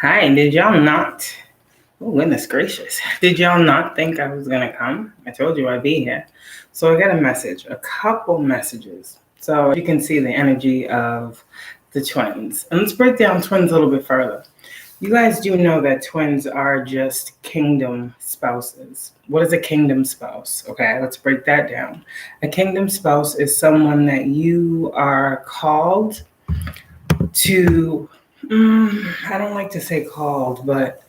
Hi, did y'all not? Oh, goodness gracious. Did y'all not think I was going to come? I told you I'd be here. So I got a message, a couple messages. So you can see the energy of the twins. And let's break down twins a little bit further. You guys do know that twins are just kingdom spouses. What is a kingdom spouse? Okay, let's break that down. A kingdom spouse is someone that you are called to, I don't like to say called, but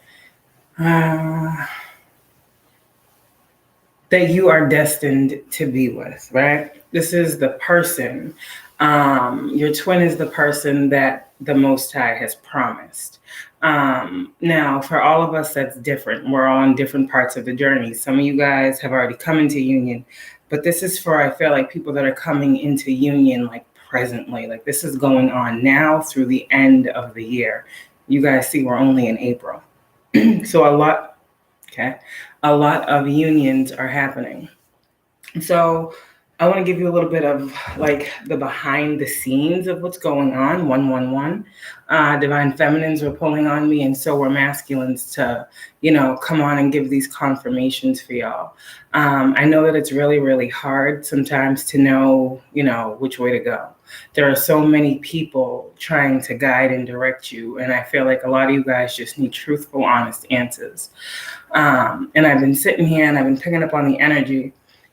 that you are destined to be with, right? This is the person. Your twin is the person that the Most High has promised. Now, for all of us, that's different. We're all on different parts of the journey. Some of you guys have already come into union, but this is for, I feel like, people that are coming into union like presently. Like this is going on now through the end of the year. You guys see we're only in April. So a lot of unions are happening. So I want to give you a little bit of like the behind the scenes of what's going on. 111. Divine feminines were pulling on me, and so were masculines to, come on and give these confirmations for y'all. I know that it's really, really hard sometimes to know, which way to go. There are so many people trying to guide and direct you, and I feel like a lot of you guys just need truthful, honest answers. And I've been sitting here and I've been picking up on the energy.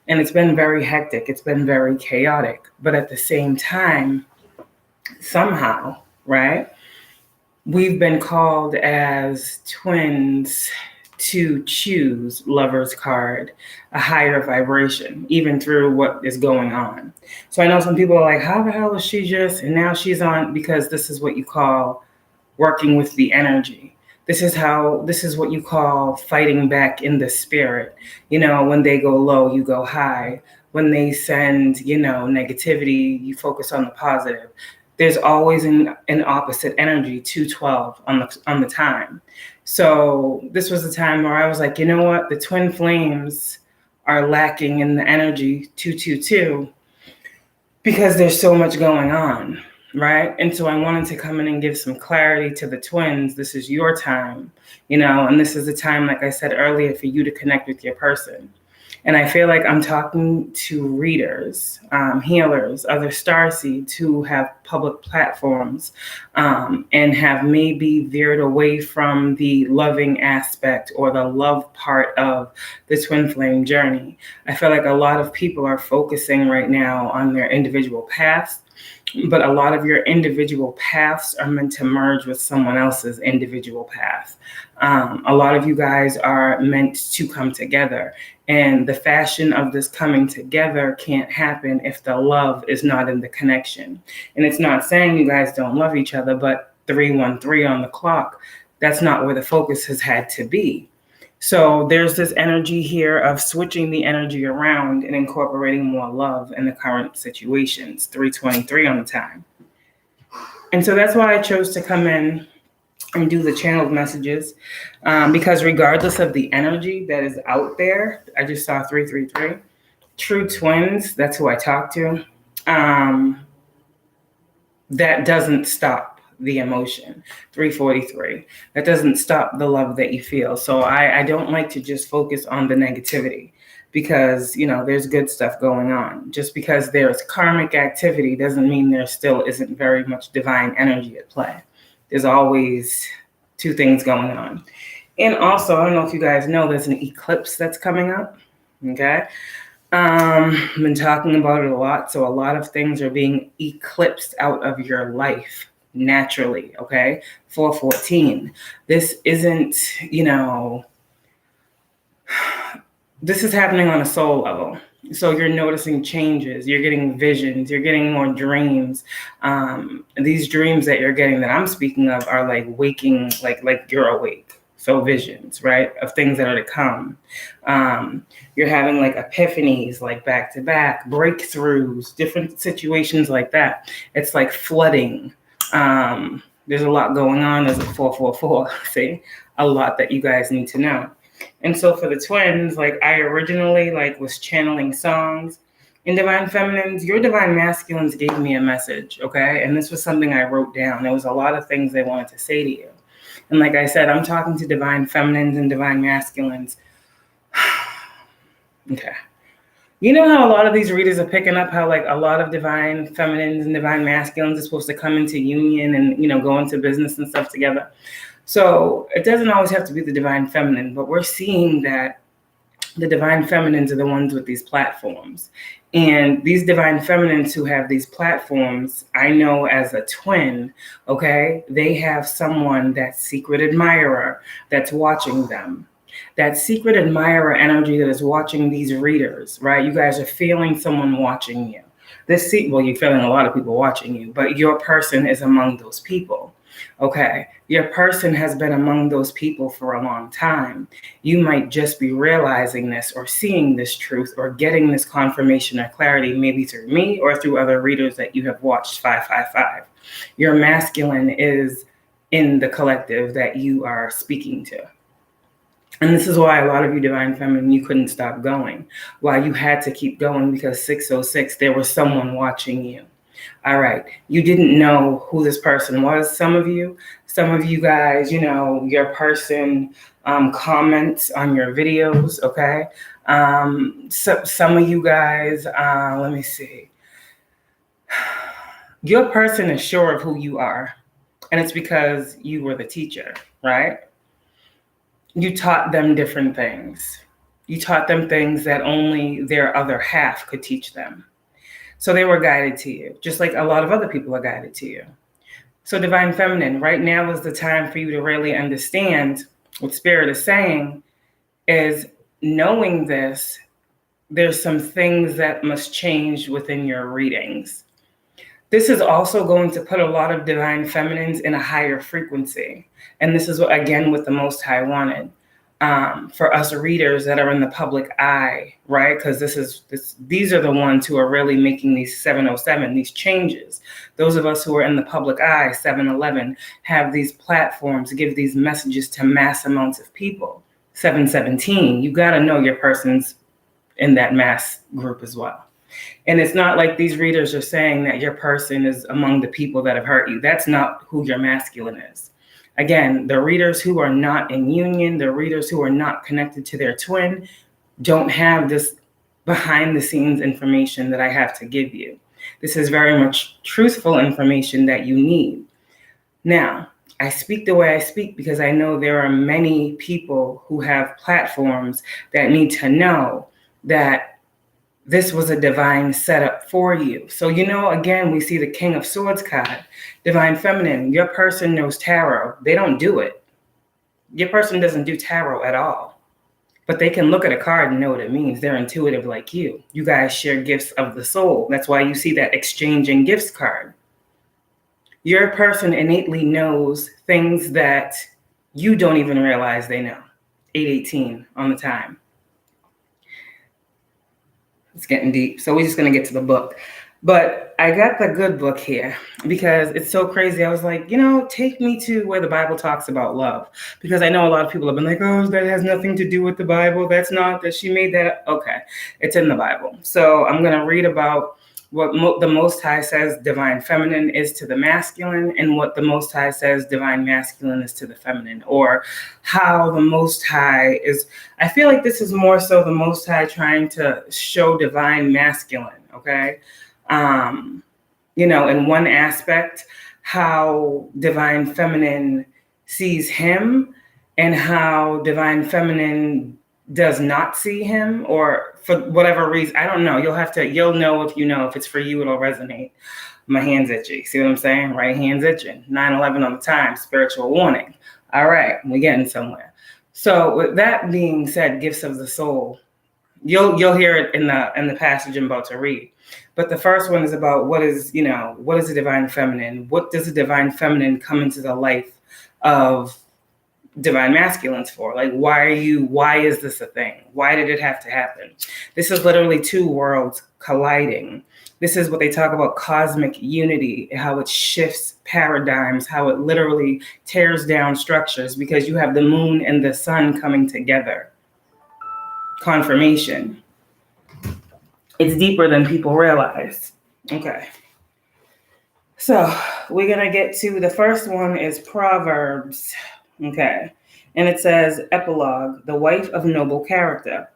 And it's been very hectic. It's been very chaotic. But at the same time, somehow, right, we've been called as twins to choose lover's card, a higher vibration, even through what is going on. So I know some people are like, how the hell is she just, and now she's on, because this is what you call working with the energy. This is what you call fighting back in the spirit. When they go low, you go high. When they send, negativity, you focus on the positive. There's always an opposite energy, 212 on the time. So this was a time where I was like, you know what? The twin flames are lacking in the energy 222 because there's so much going on. Right. And so I wanted to come in and give some clarity to the twins. This is your time, and this is the time, like I said earlier, for you to connect with your person. And I feel like I'm talking to readers, healers, other starseeds who have public platforms and have maybe veered away from the loving aspect or the love part of the twin flame journey. I feel like a lot of people are focusing right now on their individual paths. But a lot of your individual paths are meant to merge with someone else's individual path. A lot of you guys are meant to come together. And the fashion of this coming together can't happen if the love is not in the connection. And it's not saying you guys don't love each other, but 313 on the clock, that's not where the focus has had to be. So there's this energy here of switching the energy around and incorporating more love in the current situations, 323 on the time. And so that's why I chose to come in and do the channeled messages, because regardless of the energy that is out there, I just saw 333, true twins, that's who I talk to, that doesn't stop the emotion. 343, that doesn't stop the love that you feel. So I don't like to just focus on the negativity, because there's good stuff going on. Just because there's karmic activity doesn't mean there still isn't very much divine energy at play. There's always two things going on. And also, I don't know if you guys know, there's an eclipse that's coming up. Okay. I've been talking about it a lot. So a lot of things are being eclipsed out of your life naturally. Okay. 414. This isn't, this is happening on a soul level. So you're noticing changes, you're getting visions, you're getting more dreams. These dreams that you're getting that I'm speaking of are like waking, like you're awake. So visions, right, of things that are to come. You're having like epiphanies, like back to back, breakthroughs, different situations like that. It's like flooding. There's a lot going on. There's a 444, see, a lot that you guys need to know. And so for the twins, like I originally was channeling songs. In Divine Feminines, your Divine Masculines gave me a message, okay? And this was something I wrote down. There was a lot of things they wanted to say to you. And like I said, I'm talking to divine feminines and divine masculines. Okay. You know how a lot of these readers are picking up how like a lot of divine feminines and divine masculines are supposed to come into union and, you know, go into business and stuff together. So it doesn't always have to be the divine feminine, but we're seeing that the divine feminines are the ones with these platforms. And these divine feminines who have these platforms, I know as a twin, okay, they have someone, that secret admirer, that's watching them. That secret admirer energy that is watching these readers, right? You guys are feeling someone watching you. Well, you're feeling a lot of people watching you, but your person is among those people. Okay, your person has been among those people for a long time. You might just be realizing this or seeing this truth or getting this confirmation or clarity, maybe through me or through other readers that you have watched 555. Your masculine is in the collective that you are speaking to. And this is why a lot of you divine feminine, you couldn't stop going. Why you had to keep going, because 606, there was someone watching you. All right. You didn't know who this person was. Some of you guys, you know, your person comments on your videos. Okay. So some of you guys, let me see. Your person is sure of who you are. And it's because you were the teacher, right? You taught them different things. You taught them things that only their other half could teach them. So they were guided to you, just like a lot of other people are guided to you. So divine feminine, right now is the time for you to really understand what Spirit is saying is, knowing this, there's some things that must change within your readings. This is also going to put a lot of divine feminines in a higher frequency. And this is what, again, what the Most High wanted. For us readers that are in the public eye, right? Because these are the ones who are really making these 707, these changes. Those of us who are in the public eye, 711, have these platforms, give these messages to mass amounts of people. 717, you got to know your person's in that mass group as well. And it's not like these readers are saying that your person is among the people that have hurt you. That's not who your masculine is. Again, the readers who are not in union, the readers who are not connected to their twin, don't have this behind the scenes information that I have to give you. This is very much truthful information that you need. Now, I speak the way I speak because I know there are many people who have platforms that need to know that this was a divine setup for you. So, you know, again, we see the King of Swords card, divine feminine. Your person knows tarot. They don't do it. Your person doesn't do tarot at all. But they can look at a card and know what it means. They're intuitive like you. You guys share gifts of the soul. That's why you see that exchanging gifts card. Your person innately knows things that you don't even realize they know. 818 on the time. It's getting deep. So we're just going to get to the book. But I got the good book here because it's so crazy. I was like, you know, take me to where the Bible talks about love. Because I know a lot of people have been like, oh, that has nothing to do with the Bible. That's not, that she made that. Okay, it's in the Bible. So I'm going to read about what the Most High says divine feminine is to the masculine, and what the Most High says divine masculine is to the feminine, or how the Most High is. I feel like this is more so the Most High trying to show divine masculine, okay? You know, in one aspect, how divine feminine sees him and how divine feminine does not see him, or for whatever reason, I don't know. You'll know if it's for you, it'll resonate. My hand's itchy. See what I'm saying? Right hand's itching. 9/11 on the time, spiritual warning. All right, we're getting somewhere. So with that being said, gifts of the soul, you'll hear it in the passage I'm about to read. But the first one is about what is the divine feminine? What does the divine feminine come into the life of divine masculines for? Like, why is this a thing? Why did it have to happen? This is literally two worlds colliding. This is what they talk about cosmic unity, how it shifts paradigms, how it literally tears down structures, because you have the moon and the sun coming together. Confirmation. It's deeper than people realize. Okay. So we're going to get to the first one is Proverbs. Okay. And it says, epilogue, the wife of noble character.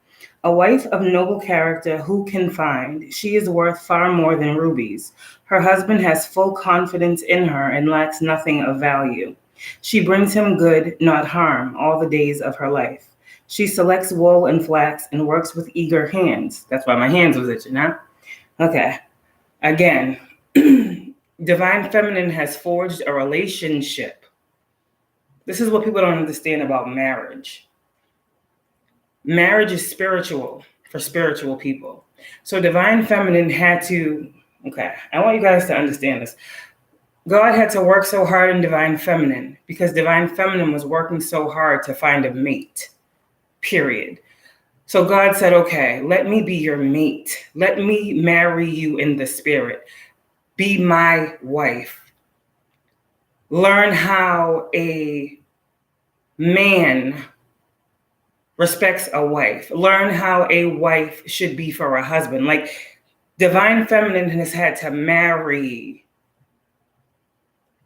A wife of noble character who can find? She is worth far more than rubies. Her husband has full confidence in her and lacks nothing of value. She brings him good, not harm, all the days of her life. She selects wool and flax and works with eager hands. That's why my hands was itching, huh? Okay. Again, divine feminine has forged a relationship. This is what people don't understand about marriage. Marriage is spiritual for spiritual people. So divine feminine had to, okay, I want you guys to understand this. God had to work so hard in divine feminine because divine feminine was working so hard to find a mate, period. So God said, okay, let me be your mate. Let me marry you in the spirit. Be my wife. Learn how a man respects a wife. Learn how a wife should be for a husband. Like divine feminine has had to marry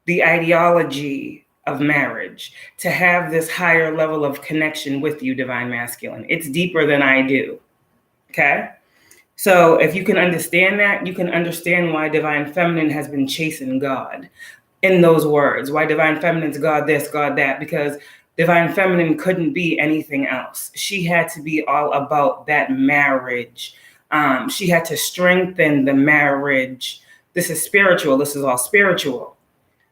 the ideology of marriage to have this higher level of connection with you, divine masculine. It's deeper than I do. Okay? So if you can understand that, you can understand why divine feminine has been chasing God in those words. Why divine feminine's God this, God that, because divine feminine couldn't be anything else. She had to be all about that marriage. She had to strengthen the marriage. This is spiritual. This is all spiritual.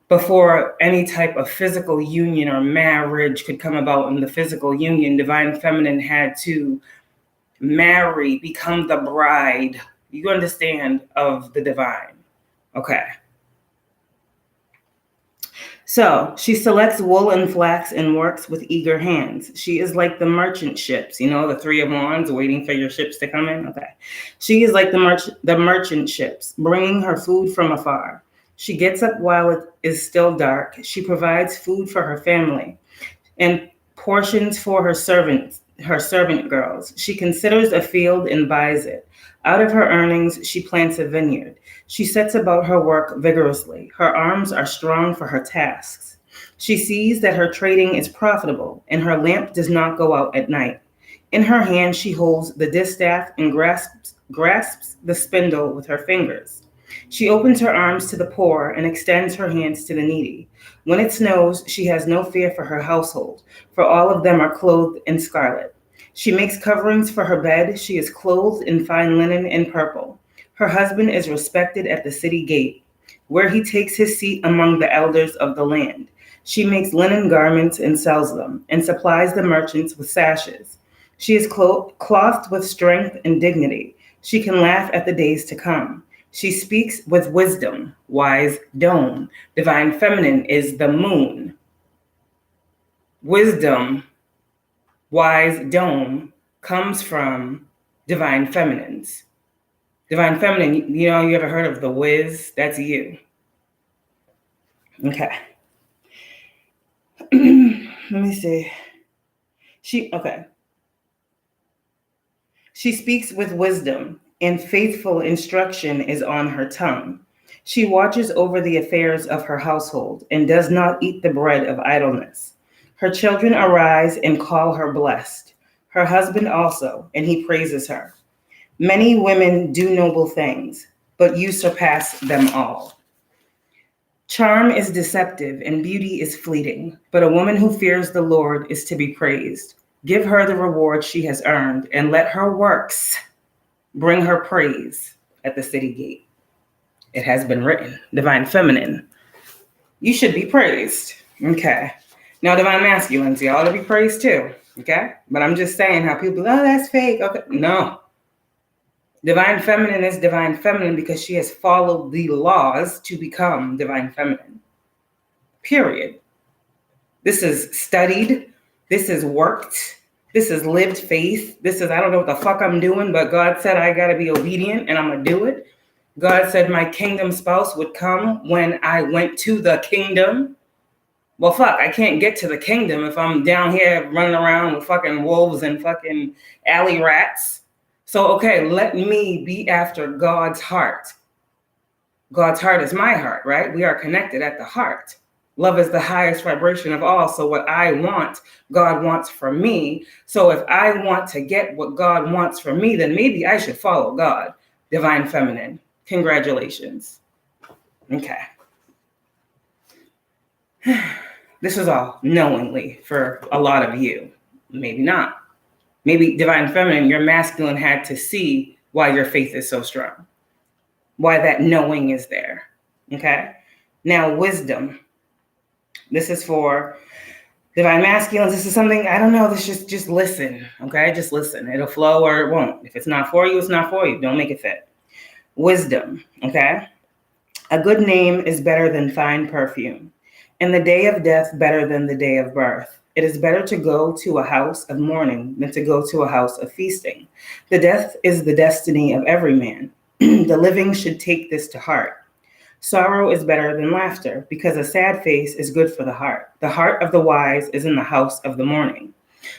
Before any type of physical union or marriage could come about in the physical union, divine feminine had to marry, become the bride. You understand, of the divine. Okay. So she selects wool and flax and works with eager hands. She is like the merchant ships, you know, the three of wands waiting for your ships to come in. Okay. She is like the merchant ships, bringing her food from afar. She gets up while it is still dark. She provides food for her family and portions for her servant girls. She considers a field and buys it. Out of her earnings, she plants a vineyard. She sets about her work vigorously. Her arms are strong for her tasks. She sees that her trading is profitable, and her lamp does not go out at night. In her hand, she holds the distaff and grasps the spindle with her fingers. She opens her arms to the poor and extends her hands to the needy. When it snows, she has no fear for her household, for all of them are clothed in scarlet. She makes coverings for her bed. She is clothed in fine linen and purple. Her husband is respected at the city gate, where he takes his seat among the elders of the land. She makes linen garments and sells them, and supplies the merchants with sashes. She is clothed with strength and dignity. She can laugh at the days to come. She speaks with wisdom, wise dome. Divine feminine is the moon. Wisdom, wise dome comes from divine feminines. Divine feminine, you know, you ever heard of the whiz? That's you. Okay. Let me see. She speaks with wisdom, and faithful instruction is on her tongue. She watches over the affairs of her household and does not eat the bread of idleness. Her children arise and call her blessed. Her husband also, and he praises her. Many women do noble things, but you surpass them all. Charm is deceptive and beauty is fleeting, but a woman who fears the Lord is to be praised. Give her the reward she has earned, and let her works bring her praise at the city gate. It has been written, divine feminine, you should be praised. Okay. Now, divine masculines, y'all to be praised too. Okay. But I'm just saying how people, oh, that's fake. Okay. No. Divine feminine is divine feminine because she has followed the laws to become divine feminine. Period. This is studied. This is worked. This is lived faith. This is, I don't know what the fuck I'm doing, but God said I got to be obedient and I'm going to do it. God said my kingdom spouse would come when I went to the kingdom. Well, fuck, I can't get to the kingdom if I'm down here running around with fucking wolves and fucking alley rats. So, okay, let me be after God's heart. God's heart is my heart, right? We are connected at the heart. Love is the highest vibration of all. So what I want, God wants for me. So if I want to get what God wants for me, then maybe I should follow God. Divine Feminine. Congratulations. Okay. This is all knowingly for a lot of you. Maybe not. Maybe Divine Feminine, your masculine had to see why your faith is so strong, why that knowing is there. Okay. Now, wisdom. This is for Divine Masculines. This is something, I don't know, this just listen. Okay. Just listen. It'll flow or it won't. If it's not for you, it's not for you. Don't make it fit. Wisdom. Okay. A good name is better than fine perfume, and the day of death better than the day of birth. It is better to go to a house of mourning than to go to a house of feasting. The death is the destiny of every man. The living should take this to heart. Sorrow is better than laughter, because a sad face is good for the heart. The heart of the wise is in the house of the mourning,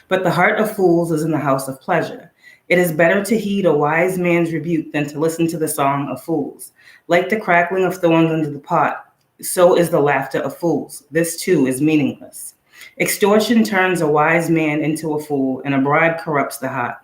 but the heart of fools is in the house of pleasure. It is better to heed a wise man's rebuke than to listen to the song of fools. Like the crackling of thorns under the pot, so is the laughter of fools. This too is meaningless. Extortion turns a wise man into a fool, and a bribe corrupts the heart.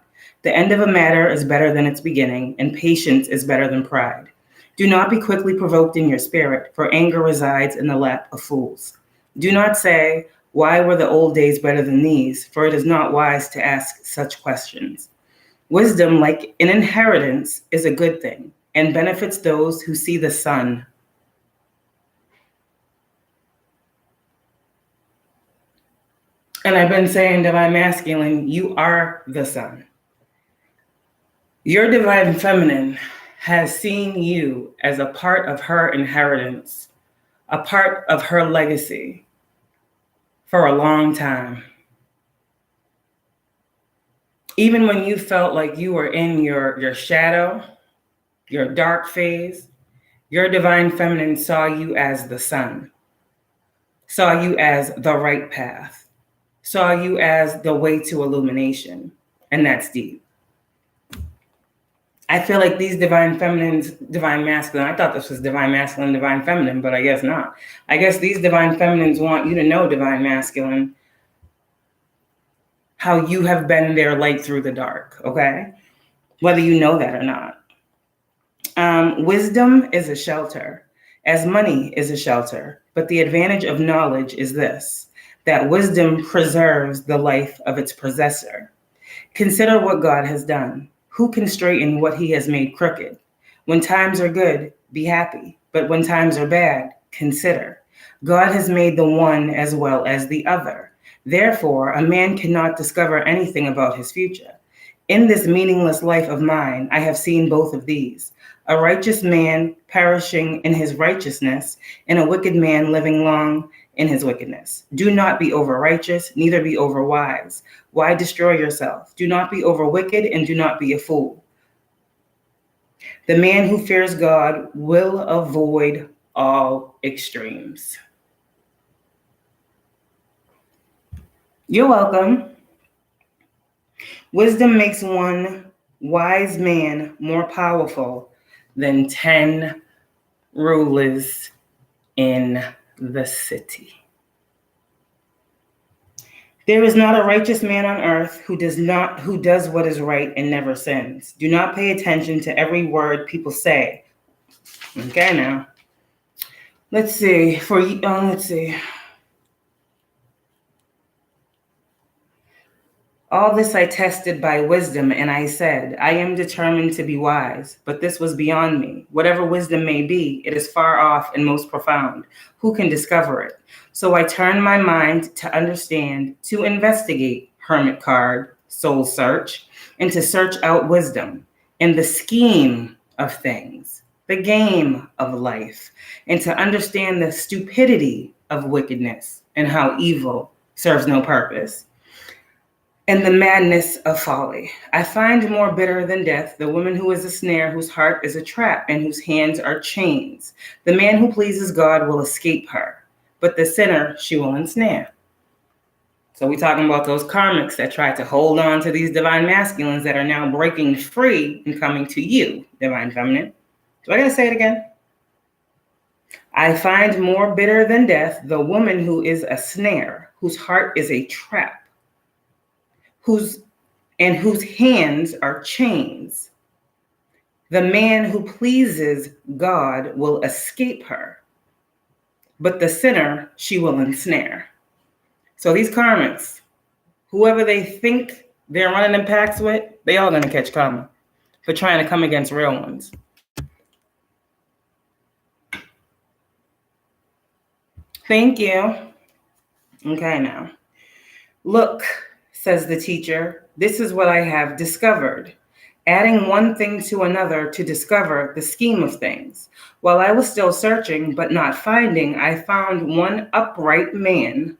The end of a matter is better than its beginning, and patience is better than pride. Do not be quickly provoked in your spirit, for anger resides in the lap of fools. Do not say, why were the old days better than these? For it is not wise to ask such questions. Wisdom, like an inheritance, is a good thing and benefits those who see the sun. And I've been saying, Divine Masculine, you are the sun. Your Divine Feminine has seen you as a part of her inheritance, a part of her legacy for a long time. Even when you felt like you were in your shadow, your dark phase, your Divine Feminine saw you as the sun, saw you as the right path, saw you as the way to illumination. And that's deep. I feel like these Divine Feminines, Divine Masculine, I thought this was Divine Masculine, Divine Feminine, but I guess not. I guess these Divine Feminines want you to know, Divine Masculine, how you have been their light through the dark, okay? Whether you know that or not. Wisdom is a shelter, as money is a shelter. But the advantage of knowledge is this, that wisdom preserves the life of its possessor. Consider what God has done. Who can straighten what he has made crooked? When times are good, be happy. But when times are bad, consider. God has made the one as well as the other. Therefore, a man cannot discover anything about his future. In this meaningless life of mine, I have seen both of these. A righteous man perishing in his righteousness, and a wicked man living long in his wickedness. Do not be over righteous, neither be over wise. Why destroy yourself? Do not be over wicked, and do not be a fool. The man who fears God will avoid all extremes. You're welcome. Wisdom makes one wise man more powerful than 10 rulers in the city. There is not a righteous man on earth who does what is right and never sins. Do not pay attention to every word people say. Okay, now. Let's see. All this I tested by wisdom, and I said, I am determined to be wise, but this was beyond me. Whatever wisdom may be, it is far off and most profound. Who can discover it? So I turned my mind to understand, to investigate, hermit card, soul search, and to search out wisdom and the scheme of things, the game of life, and to understand the stupidity of wickedness and how evil serves no purpose, and the madness of folly. I find more bitter than death the woman who is a snare, whose heart is a trap, and whose hands are chains. The man who pleases God will escape her, but the sinner she will ensnare. So we're talking about those karmics that try to hold on to these divine masculines that are now breaking free and coming to you, divine feminine. Do I gotta say it again? I find more bitter than death the woman who is a snare, whose heart is a trap, whose hands are chains. The man who pleases God will escape her, but the sinner she will ensnare. So these karmics, whoever they think they're running in packs with, they all gonna catch karma for trying to come against real ones. Thank you. Okay, now. Look, says the teacher, this is what I have discovered. Adding one thing to another to discover the scheme of things. While I was still searching but not finding, I found one upright man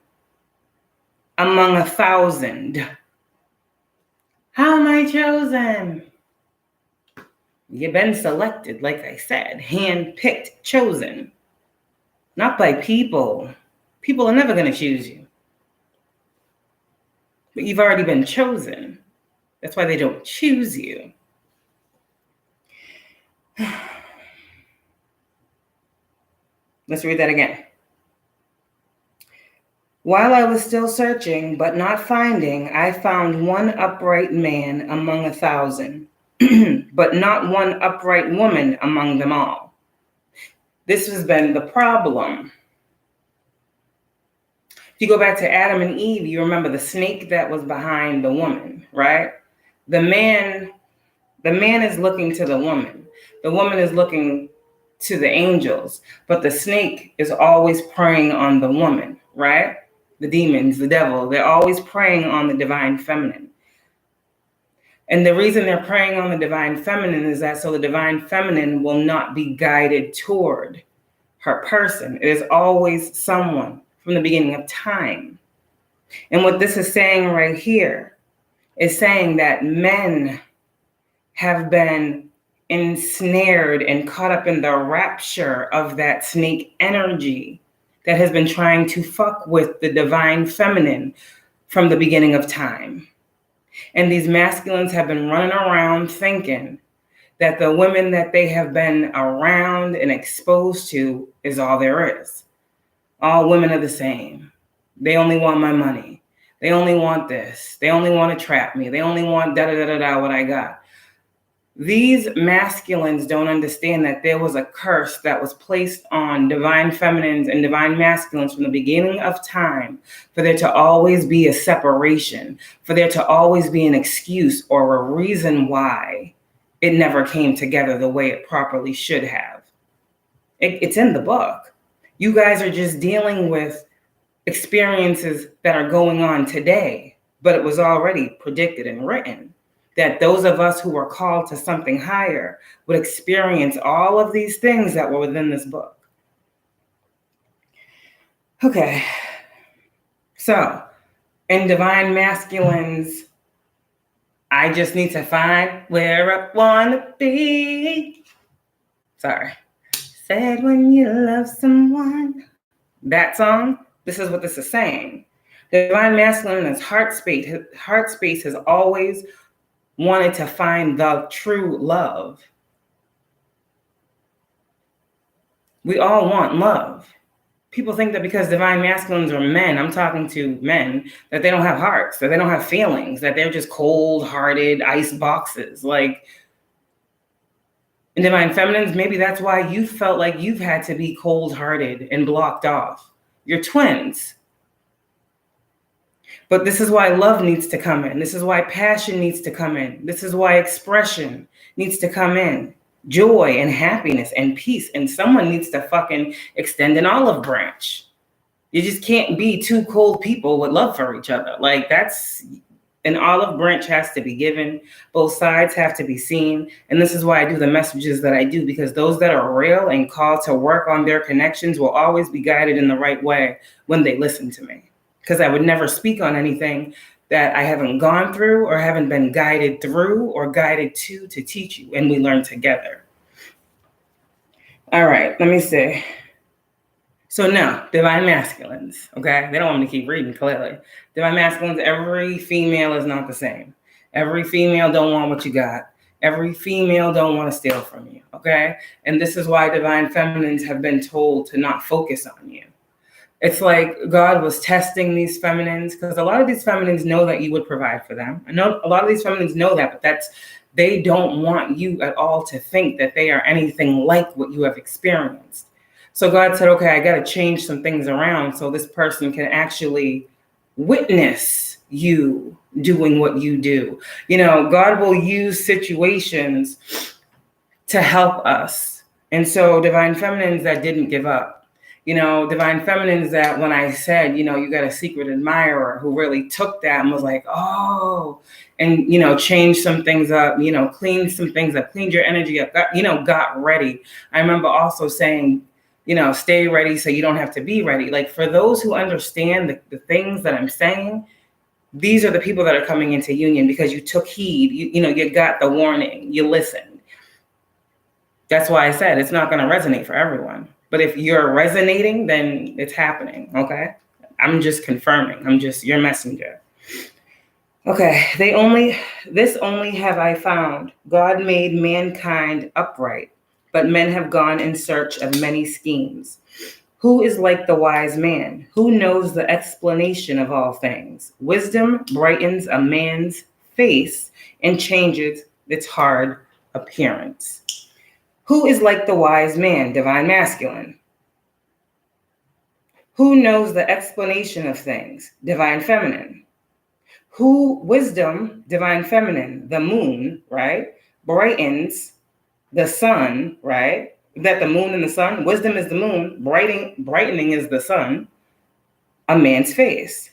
among 1,000. How am I chosen? You've been selected, like I said, hand-picked, chosen. Not by people. People are never going to choose you. But you've already been chosen. That's why they don't choose you. Let's read that again. While I was still searching, but not finding, I found one upright man among 1,000, but not one upright woman among them all. This has been the problem. If you go back to Adam and Eve, you remember the snake that was behind the woman, right? The man is looking to the woman. The woman is looking to the angels, but the snake is always preying on the woman, right? The demons, the devil, they're always preying on the divine feminine. And the reason they're preying on the divine feminine is that so the divine feminine will not be guided toward her person. It is always someone from the beginning of time. And what this is saying right here is saying that men have been ensnared and caught up in the rapture of that snake energy that has been trying to fuck with the divine feminine from the beginning of time. And these masculines have been running around thinking that the women that they have been around and exposed to is all there is. All women are the same. They only want my money. They only want this. They only want to trap me. They only want da-da-da-da-da what I got. These masculines don't understand that there was a curse that was placed on divine feminines and divine masculines from the beginning of time for there to always be a separation, for there to always be an excuse or a reason why it never came together the way it properly should have. It's in the book. You guys are just dealing with experiences that are going on today, but it was already predicted and written that those of us who were called to something higher would experience all of these things that were within this book. Okay. So, in divine masculines, I just need to find where I want to be. Sorry. Said when you love someone. That song, this is what this is saying. The divine masculine in his heart space has always wanted to find the true love. We all want love. People think that because divine masculines are men, I'm talking to men, that they don't have hearts, that they don't have feelings, that they're just cold-hearted ice boxes. Like, in divine feminines, maybe that's why you felt like you've had to be cold-hearted and blocked off. You're twins. But this is why love needs to come in. This is why passion needs to come in. This is why expression needs to come in. Joy and happiness and peace. And someone needs to fucking extend an olive branch. You just can't be two cold people with love for each other. Like, that's, an olive branch has to be given. Both sides have to be seen. And this is why I do the messages that I do, because those that are real and called to work on their connections will always be guided in the right way when they listen to me. Because I would never speak on anything that I haven't gone through or haven't been guided through or guided to teach you, and we learn together. All right, let me see. So now, divine masculines, okay? They don't want me to keep reading clearly. Divine masculines, every female is not the same. Every female don't want what you got. Every female don't want to steal from you, okay? And this is why divine feminines have been told to not focus on you. It's like God was testing these feminines, because a lot of these feminines know that you would provide for them. I know a lot of these feminines know that, but they don't want you at all to think that they are anything like what you have experienced. So God said, okay, I got to change some things around so this person can actually witness you doing what you do. You know, God will use situations to help us. And so divine feminines that didn't give up, you know, divine feminines that when I said, you know, you got a secret admirer, who really took that and was like, oh, and, you know, changed some things up, you know, cleaned some things up, cleaned your energy up, got ready. I remember also saying, you know, stay ready so you don't have to be ready. Like, for those who understand the things that I'm saying, these are the people that are coming into union because you took heed, you got the warning, you listened. That's why I said it's not going to resonate for everyone. But if you're resonating, then it's happening, okay? I'm just confirming. I'm just your messenger. Okay, this only have I found. God made mankind upright, but men have gone in search of many schemes. Who is like the wise man? Who knows the explanation of all things? Wisdom brightens a man's face and changes its hard appearance. Who is like the wise man? Divine masculine. Who knows the explanation of things? Divine feminine. Wisdom, divine feminine, the moon, right? Brightens the sun, right? That the moon and the sun, wisdom is the moon, brightening is the sun, a man's face.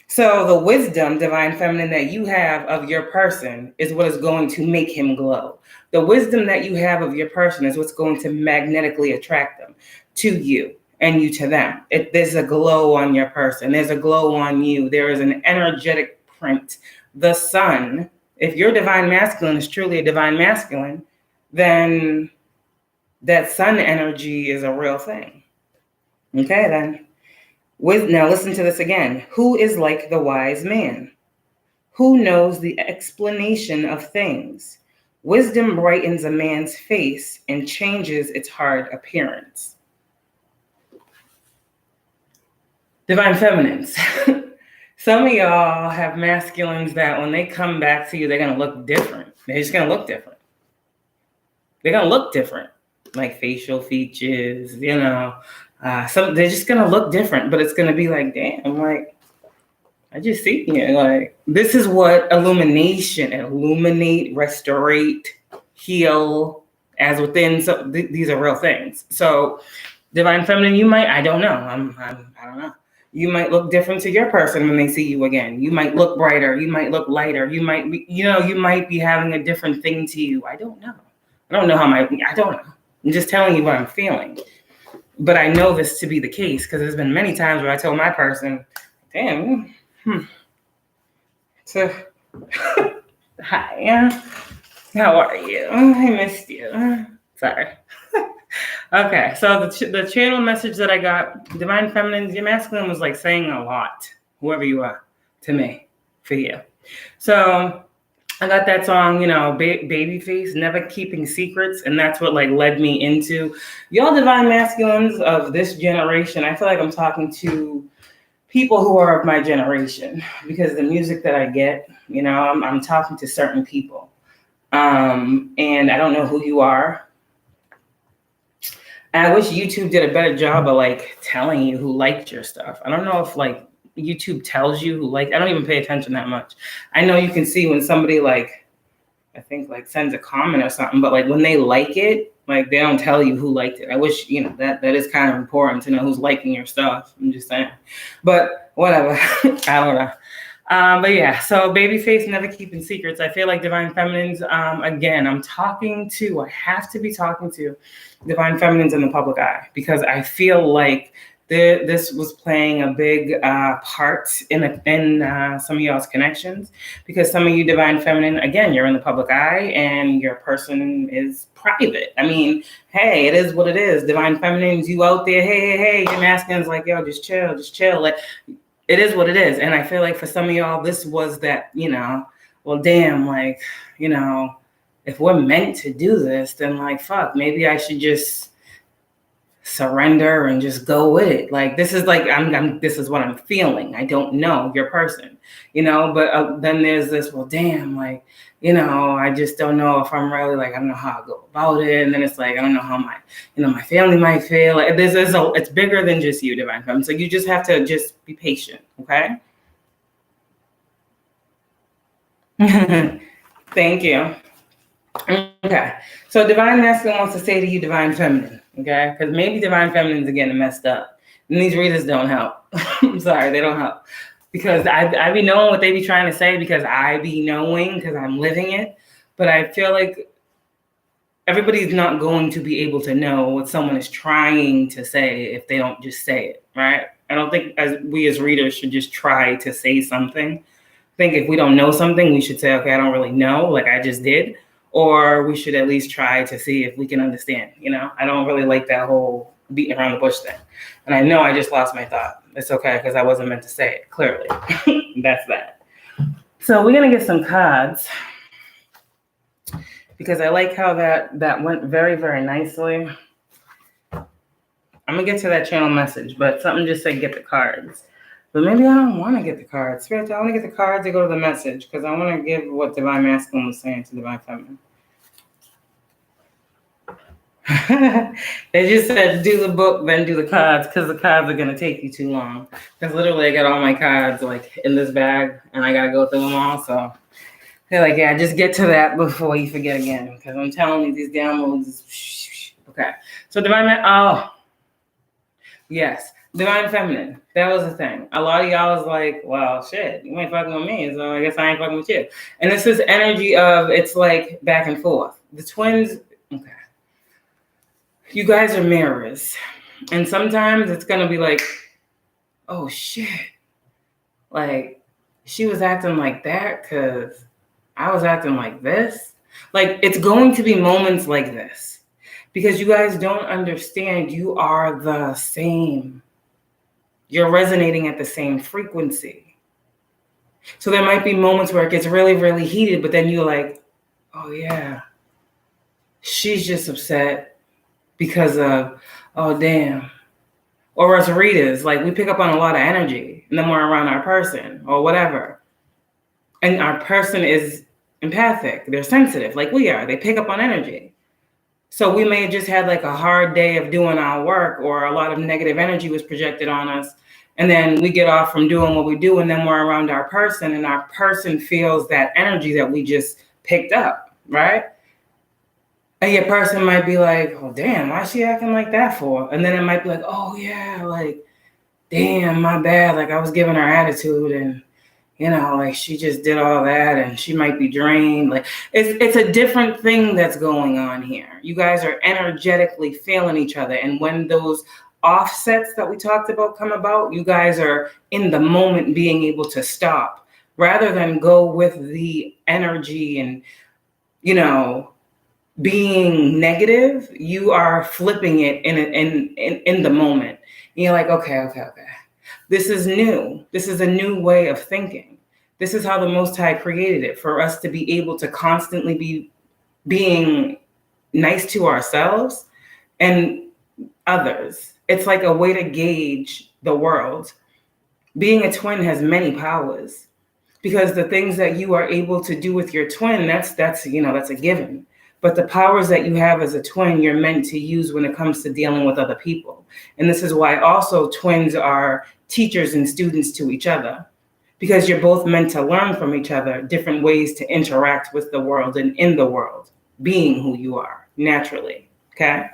So the wisdom, divine feminine, that you have of your person is what is going to make him glow. The wisdom that you have of your person is what's going to magnetically attract them to you and you to them. There's a glow on your person. There's a glow on you. There is an energetic print. The sun, if your divine masculine is truly a divine masculine, then that sun energy is a real thing. Okay, then. Now listen to this again. Who is like the wise man? Who knows the explanation of things? Wisdom brightens a man's face and changes its hard appearance. Divine feminines. Some of y'all have masculines that when they come back to you, they're going to look different. They're just going to look different. They're going to look different, like facial features, they're just going to look different, but it's going to be like, damn, like, I just see you. Like, this is what illuminate, restorate, heal, as within. So these are real things. So divine feminine, I don't know. I don't know. You might look different to your person when they see you again. You might look brighter. You might look lighter. You might be, you might be having a different thing to you. I don't know. I don't know I don't know. I'm just telling you what I'm feeling. But I know this to be the case because there's been many times where I told my person, damn, So, hi, how are you? I missed you. Sorry. Okay, so the channel message that I got, divine feminine, your masculine was like saying a lot, whoever you are, to me, for you. So I got that song, Babyface, Never Keeping Secrets, and that's what like led me into y'all divine masculines of this generation. I feel like I'm talking to people who are of my generation because the music that I get, I'm talking to certain people, and I don't know who you are. I wish YouTube did a better job of like telling you who liked your stuff. I don't know if like YouTube tells you who I don't even pay attention that much. I know you can see when somebody sends a comment or something, but like when they like it, like they don't tell you who liked it. I wish, that is kind of important to know who's liking your stuff. I'm just saying, but whatever. I don't know. But yeah, so Babyface, Never Keeping Secrets. I feel like divine feminines, again, I have to be talking to divine feminines in the public eye because I feel like this was playing a big part in some of y'all's connections because some of you divine feminine, again, you're in the public eye and your person is private. I mean, hey, it is what it is. Divine feminines, you out there, hey, your masculine's like, yo, just chill. Like, it is what it is. And I feel like for some of y'all, this was that, well, damn, like, if we're meant to do this, then like, fuck, maybe I should just surrender and just go with it. Like, this is like, this is what I'm feeling. I don't know your person, but then there's this, well, damn, like, I just don't know if I'm really like, I don't know how I go about it. And then it's like, I don't know how my family might feel. Like, it's bigger than just you, Divine Feminine. So you just have to just be patient. Okay. Thank you. Okay. So Divine Masculine wants to say to you, Divine Feminine. Okay. Because maybe Divine Feminines are getting messed up. And these readers don't help. I'm sorry, they don't help. Because I be knowing what they be trying to say, because I be knowing, because I'm living it. But I feel like everybody's not going to be able to know what someone is trying to say if they don't just say it, right? I don't think we as readers should just try to say something. I think if we don't know something, we should say, okay, I don't really know, like I just did. Or we should at least try to see if we can understand, I don't really like that whole beating around the bush thing. And I know I just lost my thought. It's okay, because I wasn't meant to say it, clearly. That's that. So we're going to get some cards, because I like how that went very, very nicely. I'm going to get to that channel message, but something just said get the cards. But maybe I don't want to get the cards. Spirit, I want to get the cards to go to the message, because I want to give what Divine Masculine was saying to Divine Feminine. They just said do the book, then do the cards, because the cards are going to take you too long. Because literally I got all my cards like in this bag, and I got to go through them all. So they're like, yeah, just get to that before you forget again. Because I'm telling you, these downloads. Okay. So yes. Divine Feminine. That was the thing. A lot of y'all was like, well, shit, you ain't fucking with me, so I guess I ain't fucking with you. And this is energy of, it's like back and forth. The twins, okay. You guys are mirrors. And sometimes it's going to be like, oh, shit. Like, she was acting like that because I was acting like this. Like, it's going to be moments like this. Because you guys don't understand, you are the same. You're resonating at the same frequency. So there might be moments where it gets really, really heated, but then you're like, oh yeah, she's just upset because of, oh damn. Or as readers, like we pick up on a lot of energy and then we're around our person or whatever. And our person is empathic. They're sensitive like we are. They pick up on energy. So we may have just had like a hard day of doing our work, or a lot of negative energy was projected on us. And then we get off from doing what we do, and then we're around our person, and our person feels that energy that we just picked up, right? And your person might be like, oh, damn, why is she acting like that for? And then it might be like, oh, yeah, like, damn, my bad. Like, I was giving her attitude, and, like, she just did all that, and she might be drained. Like, it's a different thing that's going on here. You guys are energetically feeling each other. And when those offsets that we talked about come about, you guys are in the moment being able to stop rather than go with the energy and, being negative. You are flipping it in the moment. And you're like, okay. This is new. This is a new way of thinking. This is how the Most High created it, for us to be able to constantly be being nice to ourselves and others. It's like a way to gauge the world. Being a twin has many powers, because the things that you are able to do with your twin, that's a given. But the powers that you have as a twin, you're meant to use when it comes to dealing with other people. And this is why also twins are teachers and students to each other, because you're both meant to learn from each other different ways to interact with the world and in the world, being who you are naturally. Okay.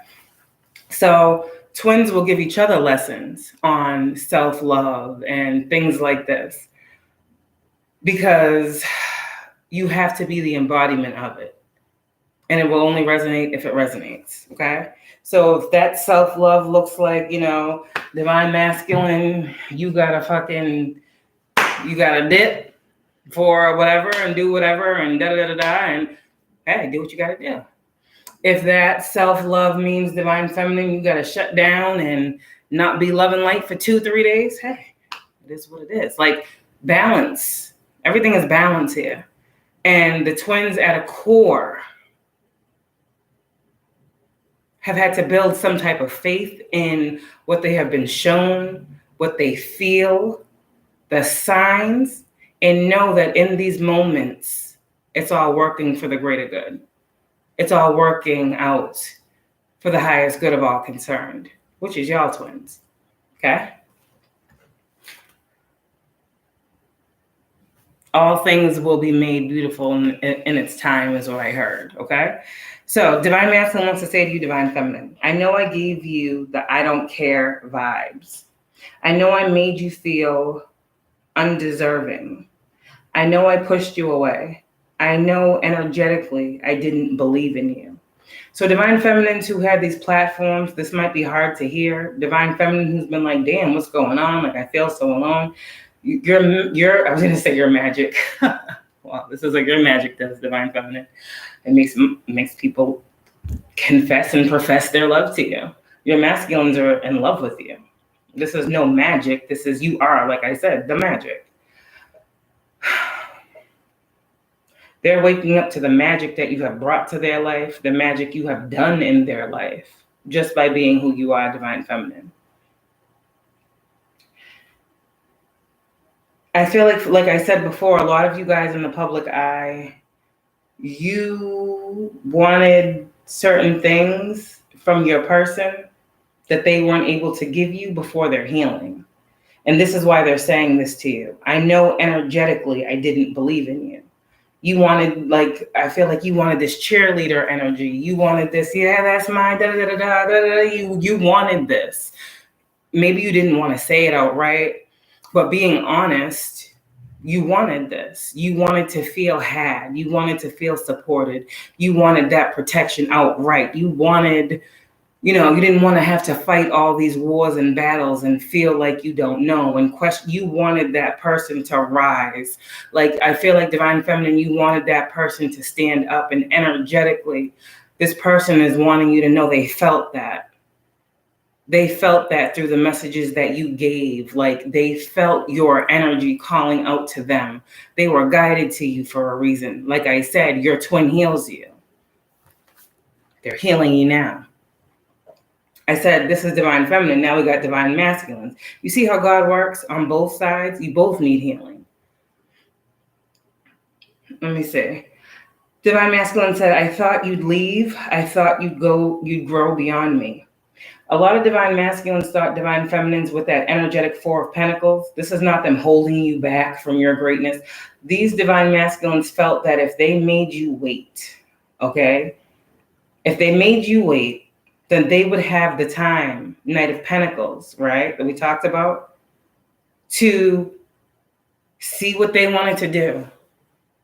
So twins will give each other lessons on self-love and things like this, because you have to be the embodiment of it. And it will only resonate if it resonates, okay? So if that self-love looks like, Divine Masculine, you gotta dip for whatever and do whatever and da-da-da-da-da, and hey, do what you gotta do. If that self-love means Divine Feminine, you gotta shut down and not be loving light for 2-3 days, hey, it is what it is. Like, balance. Everything is balance here. And the twins at a core have had to build some type of faith in what they have been shown, what they feel, the signs, and know that in these moments, it's all working for the greater good. It's all working out for the highest good of all concerned, which is y'all twins, okay? All things will be made beautiful in its time is what I heard, okay? So Divine Masculine wants to say to you, Divine Feminine, I know I gave you the I don't care vibes. I know I made you feel undeserving. I know I pushed you away. I know energetically I didn't believe in you. So Divine Feminines who had these platforms, this might be hard to hear. Divine Feminine who's been like, damn, what's going on? Like, I feel so alone. I was gonna say your magic. Wow, this is like your magic does, Divine Feminine. It makes people confess and profess their love to you. Your masculines are in love with you. This is no magic. This is, you are, like I said, the magic. They're waking up to the magic that you have brought to their life, the magic you have done in their life, just by being who you are, Divine Feminine. I feel like I said before, a lot of you guys in the public eye, you wanted certain things from your person that they weren't able to give you before their healing. And this is why they're saying this to you. I know energetically I didn't believe in you. You wanted, like, I feel like you wanted this cheerleader energy. You wanted this, yeah, that's my da da da da da da. You wanted this. Maybe you didn't want to say it outright, but being honest, you wanted this. You wanted to feel had. You wanted to feel supported. You wanted that protection outright. You wanted, you didn't want to have to fight all these wars and battles and feel like you don't know and question. You wanted that person to rise. Like, I feel like Divine Feminine, you wanted that person to stand up, and energetically, this person is wanting you to know they felt that. They felt that through the messages that you gave. Like, they felt your energy calling out to them. They were guided to you for a reason. Like I said, your twin heals you. They're healing you now. I said, this is Divine Feminine. Now we got Divine Masculines. You see how God works on both sides? You both need healing. Let me see. Divine Masculine said, I thought you'd leave. I thought you'd grow beyond me. A lot of Divine Masculines thought Divine Feminines with that energetic Four of Pentacles. This is not them holding you back from your greatness. These Divine Masculines felt that if they made you wait, okay? If they made you wait, then they would have the time, Knight of Pentacles, right, that we talked about, to see what they wanted to do.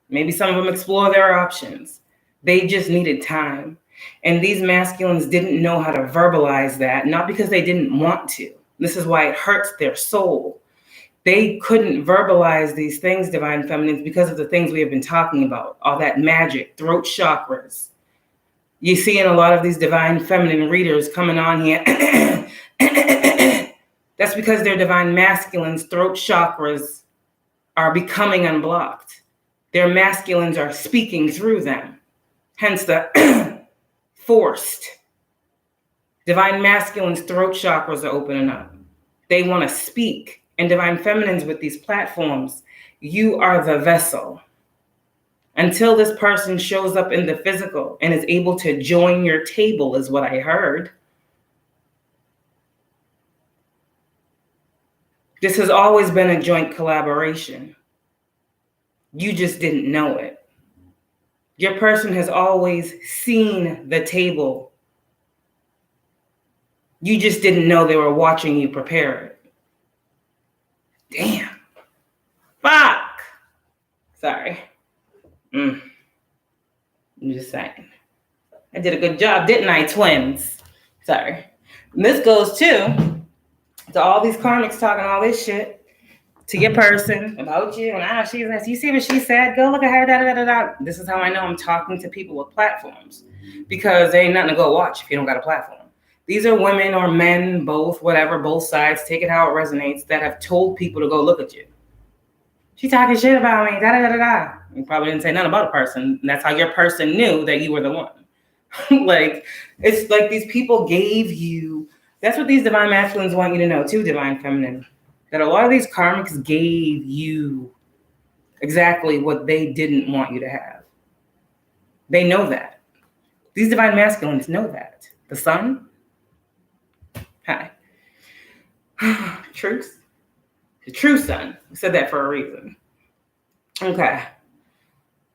Maybe some of them explore their options. They just needed time. And these masculines didn't know how to verbalize that, not because they didn't want to. This is why it hurts their soul. They couldn't verbalize these things, Divine Feminines, because of the things we have been talking about, all that magic, throat chakras. You see in a lot of these Divine Feminine readers coming on here, that's because their Divine Masculines' throat chakras are becoming unblocked. Their masculines are speaking through them. Hence the forced. Divine Masculines' throat chakras are opening up. They want to speak. And Divine Feminines with these platforms, you are the vessel. Until this person shows up in the physical and is able to join your table, is what I heard. This has always been a joint collaboration. You just didn't know it. Your person has always seen the table. You just didn't know they were watching you prepare it. Damn. Fuck. Sorry. I'm just saying. I did a good job, didn't I, twins? Sorry. And this goes to all these karmics talking all this shit to your person about you. And she's like, you see what she said? Go look at her. Da, da, da, da. This is how I know I'm talking to people with platforms, because there ain't nothing to go watch if you don't got a platform. These are women or men, both, whatever, both sides. Take it how it resonates, that have told people to go look at you. She talking shit about me, da da da da. You probably didn't say nothing about a person. And that's how your person knew that you were the one. Like, it's like these people gave you, that's what these divine masculines want you to know too, divine feminine. That a lot of these karmics gave you exactly what they didn't want you to have. They know that. These divine masculines know that. The sun, hi. Truth. The true sun. I said that for a reason. Okay.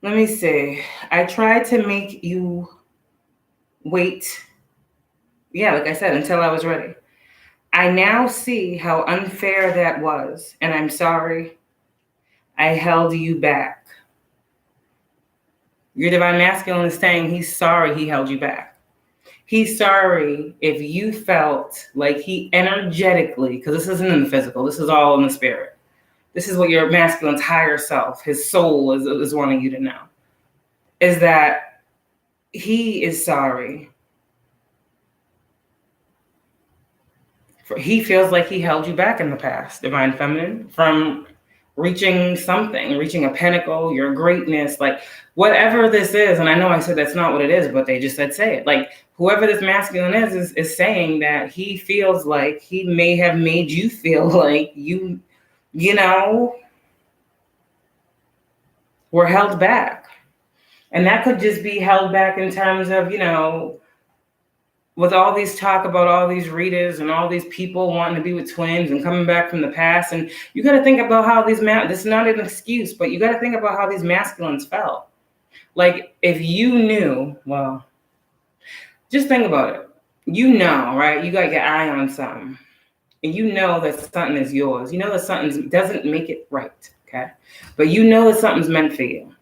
Let me see. I tried to make you wait. Yeah, like I said, until I was ready. I now see how unfair that was, and I'm sorry I held you back. Your divine masculine is saying he's sorry he held you back. He's sorry if you felt like he energetically, because this isn't in the physical, this is all in the spirit. This is what your masculine's higher self, his soul is wanting you to know, is that he is sorry. He feels like he held you back in the past, divine feminine, from reaching something, reaching a pinnacle, your greatness, like whatever this is. And I know I said that's not what it is, but they just said say it. Like whoever this masculine is saying that he feels like he may have made you feel like you know, were held back. And that could just be held back in terms of, you know, with all these talk about all these readers and all these people wanting to be with twins and coming back from the past. And you got to think about how these, this is not an excuse, but you got to think about how these masculines felt. Like if you knew, well, just think about it. You know, right? You got your eye on something and you know that something is yours. You know that something doesn't make it right, okay? But you know that something's meant for you.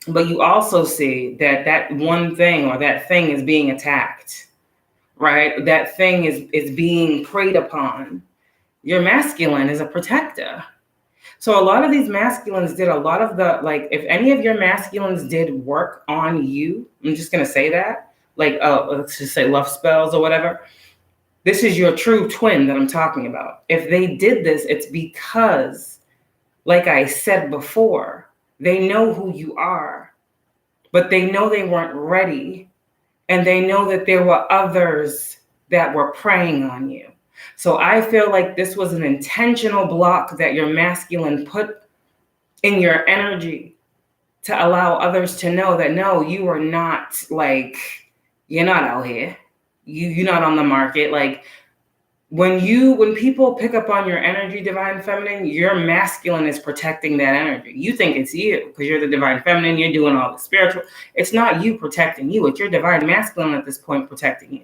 But you also see that that one thing or that thing is being attacked. Right? That thing is being preyed upon. Your masculine is a protector. So a lot of these masculines did a lot of the, like, if any of your masculines did work on you, I'm just going to say that, like, let's just say love spells or whatever. This is your true twin that I'm talking about. If they did this, it's because, like I said before, they know who you are, but they know they weren't ready. And they know that there were others that were preying on you. So I feel like this was an intentional block that your masculine put in your energy to allow others to know that, no, you are not, like, you're not out here. You're not on the market. Like when people pick up on your energy, divine feminine, your masculine is protecting that energy. You think it's you because you're the divine feminine, you're doing all the spiritual. It's not you protecting you. It's your divine masculine at this point protecting you.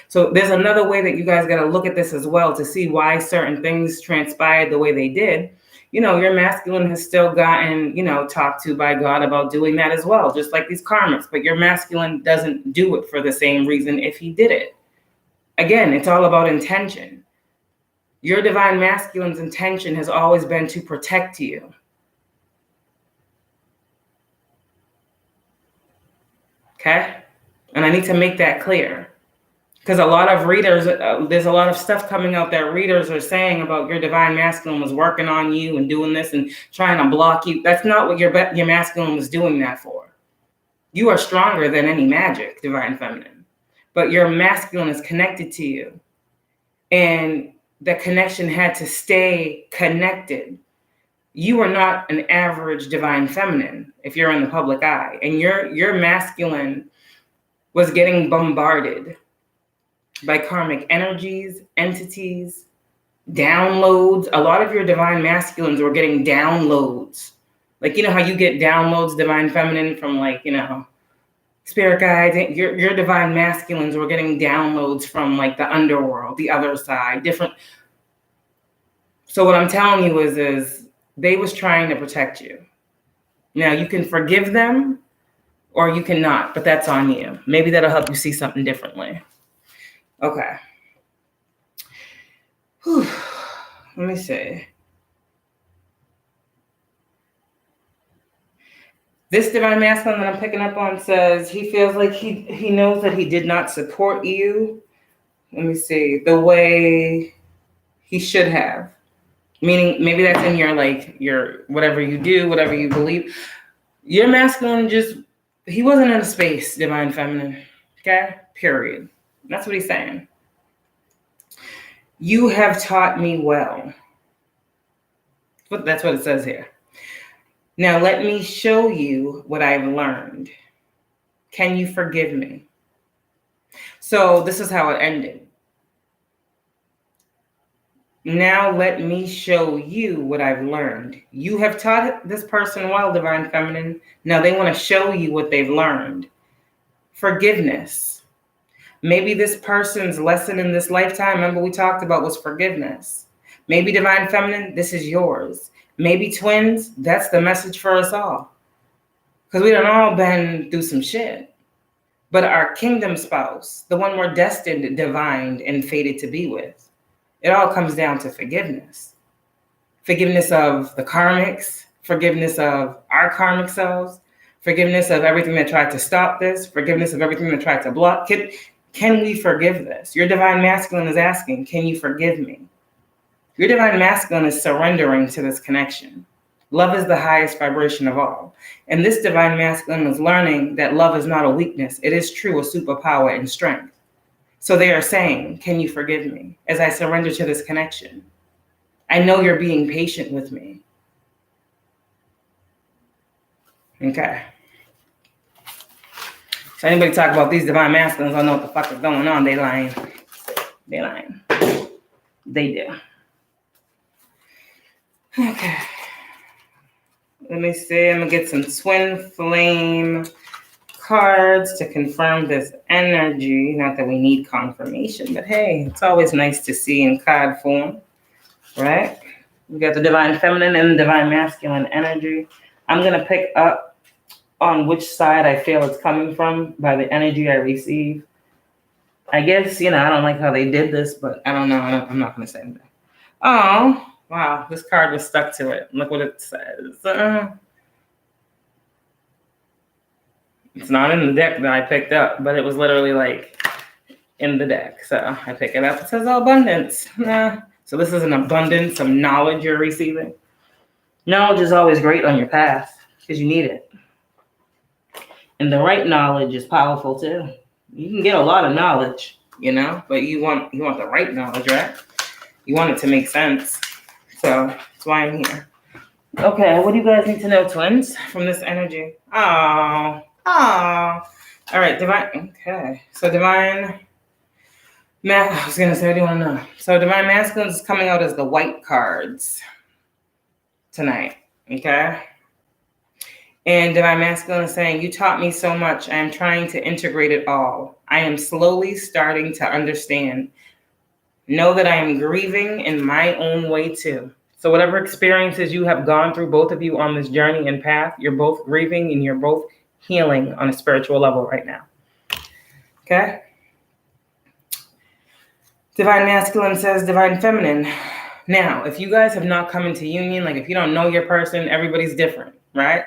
So there's another way that you guys got to look at this as well to see why certain things transpired the way they did. You know, your masculine has still gotten, you know, talked to by God about doing that as well, just like these karmics. But your masculine doesn't do it for the same reason if he did it. Again, it's all about intention. Your divine masculine's intention has always been to protect you. Okay? And I need to make that clear. Because a lot of readers, there's a lot of stuff coming out that readers are saying about your divine masculine was working on you and doing this and trying to block you. That's not what your masculine was doing that for. You are stronger than any magic, divine feminine. But your masculine is connected to you. And the connection had to stay connected. You are not an average divine feminine if you're in the public eye. And your masculine was getting bombarded by karmic energies, entities, downloads. A lot of your divine masculines were getting downloads. Like, you know how you get downloads, divine feminine, from, like, you know, spirit guides. Your divine masculines were getting downloads from, like, the underworld, the other side, different. So what I'm telling you is they was trying to protect you. Now you can forgive them or you cannot, but that's on you. Maybe that'll help you see something differently. Okay. Whew. Let me see. This divine masculine that I'm picking up on says he feels like he knows that he did not support you. Let me see. The way he should have. Meaning maybe that's in your, like, your, whatever you do, whatever you believe. Your masculine he wasn't in a space, divine feminine. Okay? Period. That's what he's saying. You have taught me well. That's what it says here. Now let me show you what I've learned. Can you forgive me? So this is how it ended. Now let me show you what I've learned. You have taught this person well, divine feminine. Now they want to show you what they've learned. Forgiveness. Maybe this person's lesson in this lifetime, remember we talked about, was forgiveness. Maybe divine feminine, this is yours. Maybe twins, that's the message for us all. Because we done all been through some shit. But our kingdom spouse, the one we're destined, divined, and fated to be with, it all comes down to forgiveness. Forgiveness of the karmics, forgiveness of our karmic selves, forgiveness of everything that tried to stop this, forgiveness of everything that tried to block. Can we forgive this? Your divine masculine is asking, can you forgive me? Your divine masculine is surrendering to this connection. Love is the highest vibration of all. And this divine masculine is learning that love is not a weakness. It is true, a superpower and strength. So they are saying, can you forgive me as I surrender to this connection? I know you're being patient with me. Okay. So anybody talk about these divine masculines, I don't know what the fuck is going on. They lying. They lying. They do. Okay. Let me see. I'm going to get some twin flame cards to confirm this energy. Not that we need confirmation, but hey, it's always nice to see in card form, right? We got the divine feminine and the divine masculine energy. I'm going to pick up on which side I feel it's coming from by the energy I receive. I guess, I don't like how they did this, but I don't know. I'm not going to say anything. Oh, wow. This card was stuck to it. Look what it says. It's not in the deck that I picked up, but it was literally like in the deck. So I pick it up. It says abundance. So this is an abundance of knowledge you're receiving. Knowledge is always great on your path because you need it. And the right knowledge is powerful too. You can get a lot of knowledge, but you want the right knowledge, right? You want it to make sense. So that's why I'm here. Okay, what do you guys need to know, twins, from this energy? Oh. All right, divine. Okay, so divine. I was gonna say, what do you want to know? So divine masculine is coming out as the white cards tonight. Okay. And divine masculine is saying, you taught me so much. I am trying to integrate it all. I am slowly starting to understand. Know that I am grieving in my own way too. So whatever experiences you have gone through, both of you on this journey and path, you're both grieving and you're both healing on a spiritual level right now. Okay? Divine masculine says divine feminine. Now, if you guys have not come into union, like if you don't know your person, everybody's different, right?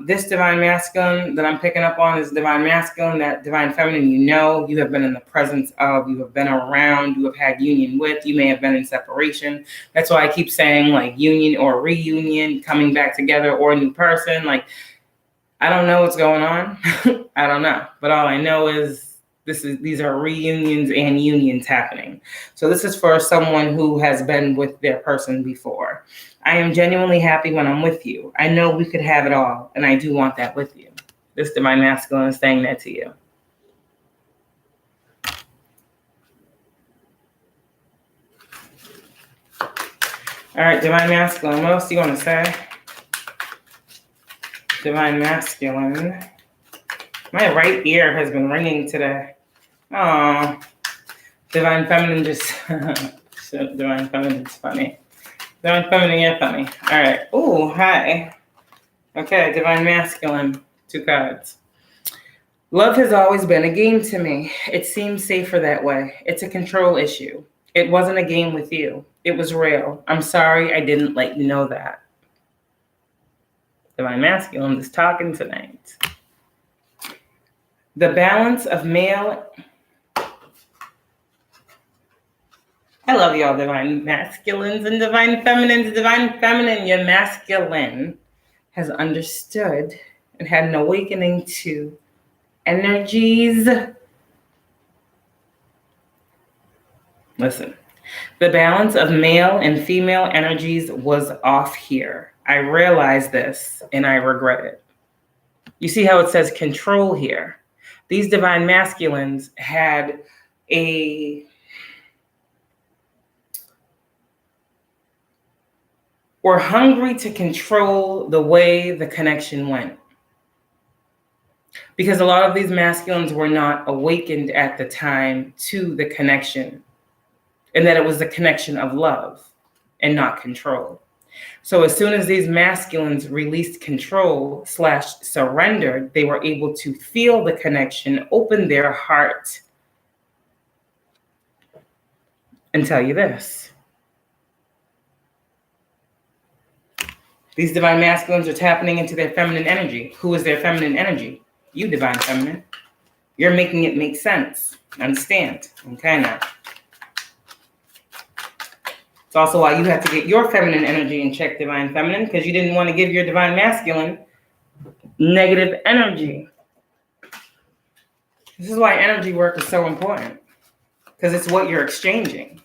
This divine masculine that I'm picking up on is divine masculine, that divine feminine, you have been in the presence of, you have been around, you have had union with, you may have been in separation. That's why I keep saying like union or reunion, coming back together, or a new person. Like, I don't know what's going on. I don't know. But all I know is these are reunions and unions happening. So this is for someone who has been with their person before. I am genuinely happy when I'm with you. I know we could have it all, and I do want that with you. This divine masculine is saying that to you. All right, divine masculine, what else do you want to say? Divine masculine. My right ear has been ringing today. Oh, divine feminine divine feminine is funny. Divine feminine, you're funny. All right. Oh, hi. Okay, divine masculine, 2 cards. Love has always been a game to me. It seems safer that way. It's a control issue. It wasn't a game with you. It was real. I'm sorry I didn't let you know that. Divine masculine is talking tonight. The balance of male. I love y'all, divine masculines and divine feminines. Divine feminine, your masculine has understood and had an awakening to energies. Listen, the balance of male and female energies was off here. I realized this and I regret it. You see how it says control here? These divine masculines had were hungry to control the way the connection went. Because a lot of these masculines were not awakened at the time to the connection, and that it was the connection of love and not control. So as soon as these masculines released control / surrendered, they were able to feel the connection, open their heart, and tell you this. These divine masculines are tapping into their feminine energy. Who is their feminine energy? You, divine feminine. You're making it make sense. Understand? Okay, now. It's also why you have to get your feminine energy in check, divine feminine, because you didn't want to give your divine masculine negative energy. This is why energy work is so important, because it's what you're exchanging.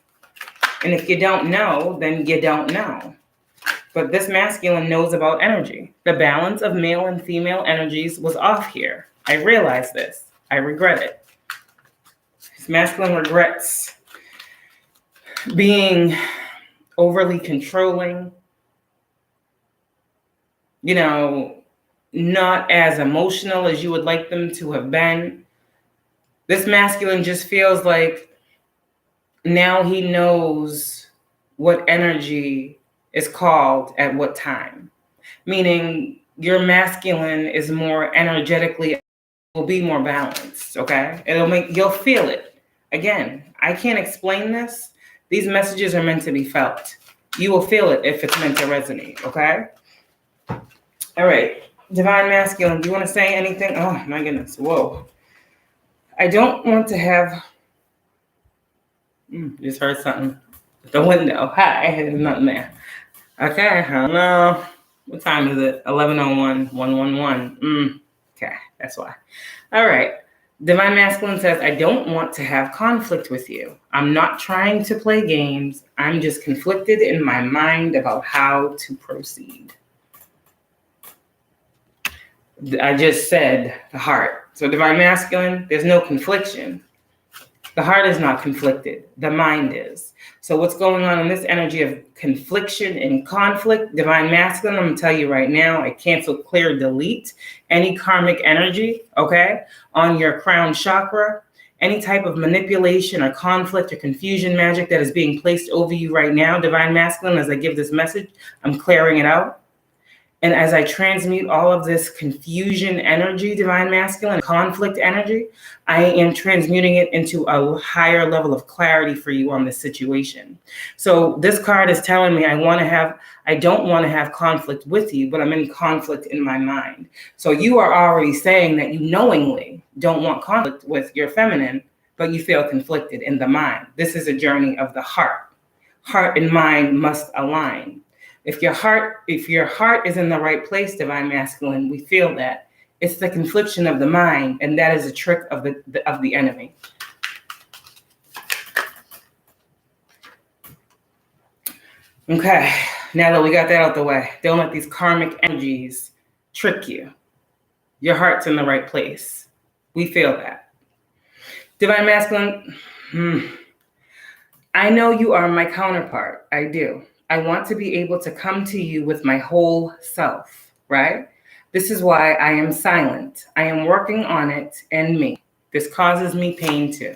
And if you don't know, then you don't know. But this masculine knows about energy. The balance of male and female energies was off here. I realized this. I regret it. This masculine regrets being overly controlling, not as emotional as you would like them to have been. This masculine just feels like now he knows what energy is called at what time. Meaning your masculine is more energetically, will be more balanced, okay? You'll feel it. Again, I can't explain this. These messages are meant to be felt. You will feel it if it's meant to resonate, okay? All right, divine masculine, do you want to say anything? Oh my goodness, whoa. I don't want to have, just heard something at the window. Hi, there's nothing there. Okay, I don't know. What time is it? 11:01, 111. Okay, that's why. All right. Divine masculine says, I don't want to have conflict with you. I'm not trying to play games. I'm just conflicted in my mind about how to proceed. I just said the heart. So divine masculine, there's no confliction. The heart is not conflicted. The mind is. So what's going on in this energy of confliction and conflict, divine masculine, I'm going to tell you right now, I cancel, clear, delete any karmic energy, okay, on your crown chakra, any type of manipulation or conflict or confusion magic that is being placed over you right now, divine masculine, as I give this message, I'm clearing it out. And as I transmute all of this confusion energy, divine masculine, conflict energy, I am transmuting it into a higher level of clarity for you on this situation. So this card is telling me I don't want to have conflict with you, but I'm in conflict in my mind. So you are already saying that you knowingly don't want conflict with your feminine, but you feel conflicted in the mind. This is a journey of the heart. Heart and mind must align. If your heart is in the right place, divine masculine, we feel that. It's the confliction of the mind, and that is a trick of the enemy. Okay, now that we got that out the way, don't let these karmic energies trick you. Your heart's in the right place. We feel that. Divine masculine, I know you are my counterpart. I do. I want to be able to come to you with my whole self, right? This is why I am silent. I am working on it and me. This causes me pain too.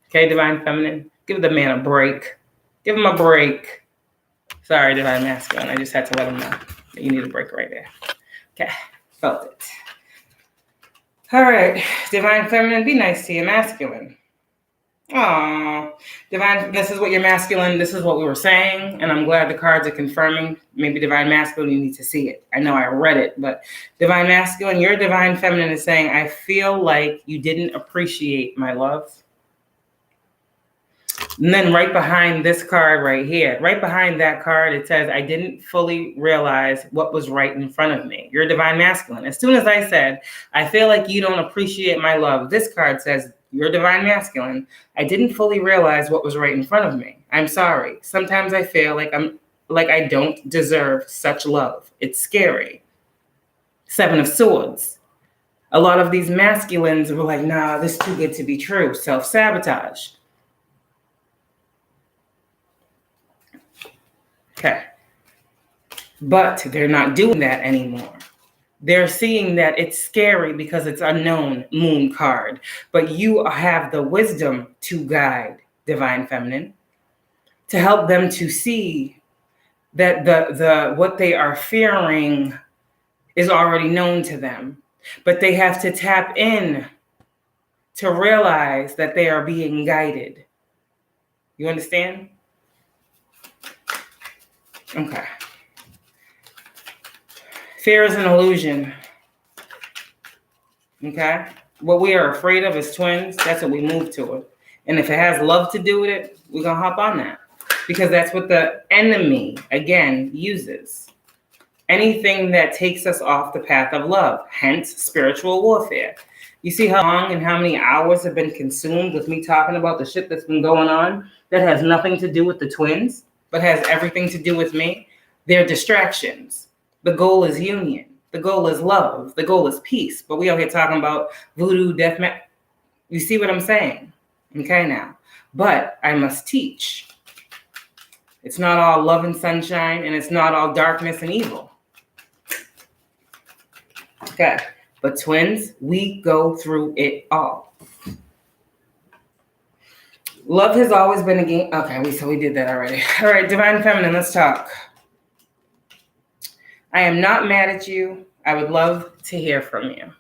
Okay, divine feminine, give the man a break. Give him a break. Sorry, divine masculine. I just had to let him know that you need a break right there. Okay, felt it. All right, divine feminine, be nice to your masculine. Oh, divine, this is what your masculine, this is what we were saying, and I'm glad the cards are confirming. Maybe divine masculine, you need to see it. I know I read it, but divine masculine, your divine feminine is saying, I feel like you didn't appreciate my love. And then right behind this card right here, right behind that card, it says, I didn't fully realize what was right in front of me. You're divine masculine. As soon as I said, I feel like you don't appreciate my love, this card says, you're divine masculine. I didn't fully realize what was right in front of me. I'm sorry. Sometimes I feel like I don't deserve such love. It's scary. 7 of Swords. A lot of these masculines were like, nah, this is too good to be true. Self-sabotage. Okay. But they're not doing that anymore. They're seeing that it's scary because it's unknown, Moon card. But you have the wisdom to guide Divine Feminine, to help them to see that the what they are fearing is already known to them. But they have to tap in to realize that they are being guided. You understand? Okay. Fear is an illusion. Okay? What we are afraid of as twins, that's what we move toward. And if it has love to do with it, we're going to hop on that. Because that's what the enemy, again, uses. Anything that takes us off the path of love, hence spiritual warfare. You see how long and how many hours have been consumed with me talking about the shit that's been going on that has nothing to do with the twins, but has everything to do with me? They're distractions. The goal is union. The goal is love. The goal is peace. But we out here talking about voodoo, death metal. You see what I'm saying? Okay, now. But I must teach. It's not all love and sunshine, and it's not all darkness and evil. Okay. But twins, we go through it all. Love has always been a game. Okay, so we did that already. All right, Divine Feminine, let's talk. I am not mad at you. I would love to hear from you.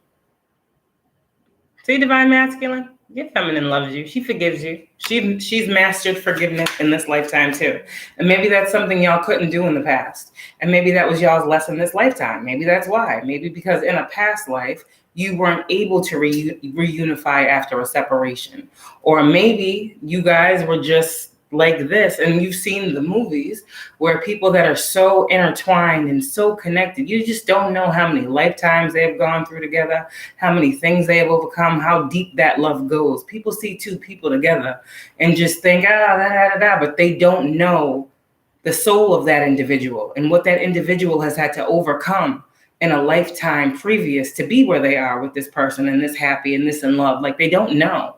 See, Divine Masculine? Your feminine loves you. She forgives you. She's mastered forgiveness in this lifetime too. And maybe that's something y'all couldn't do in the past. And maybe that was y'all's lesson this lifetime. Maybe that's why. Maybe because in a past life, you weren't able to reunify after a separation. Or maybe you guys were just like this, and you've seen the movies where people that are so intertwined and so connected, you just don't know how many lifetimes they've gone through together, how many things they have overcome, how deep that love goes. People see two people together and just think, but they don't know the soul of that individual and what that individual has had to overcome in a lifetime previous to be where they are with this person and this happy and this in love. Like, they don't know.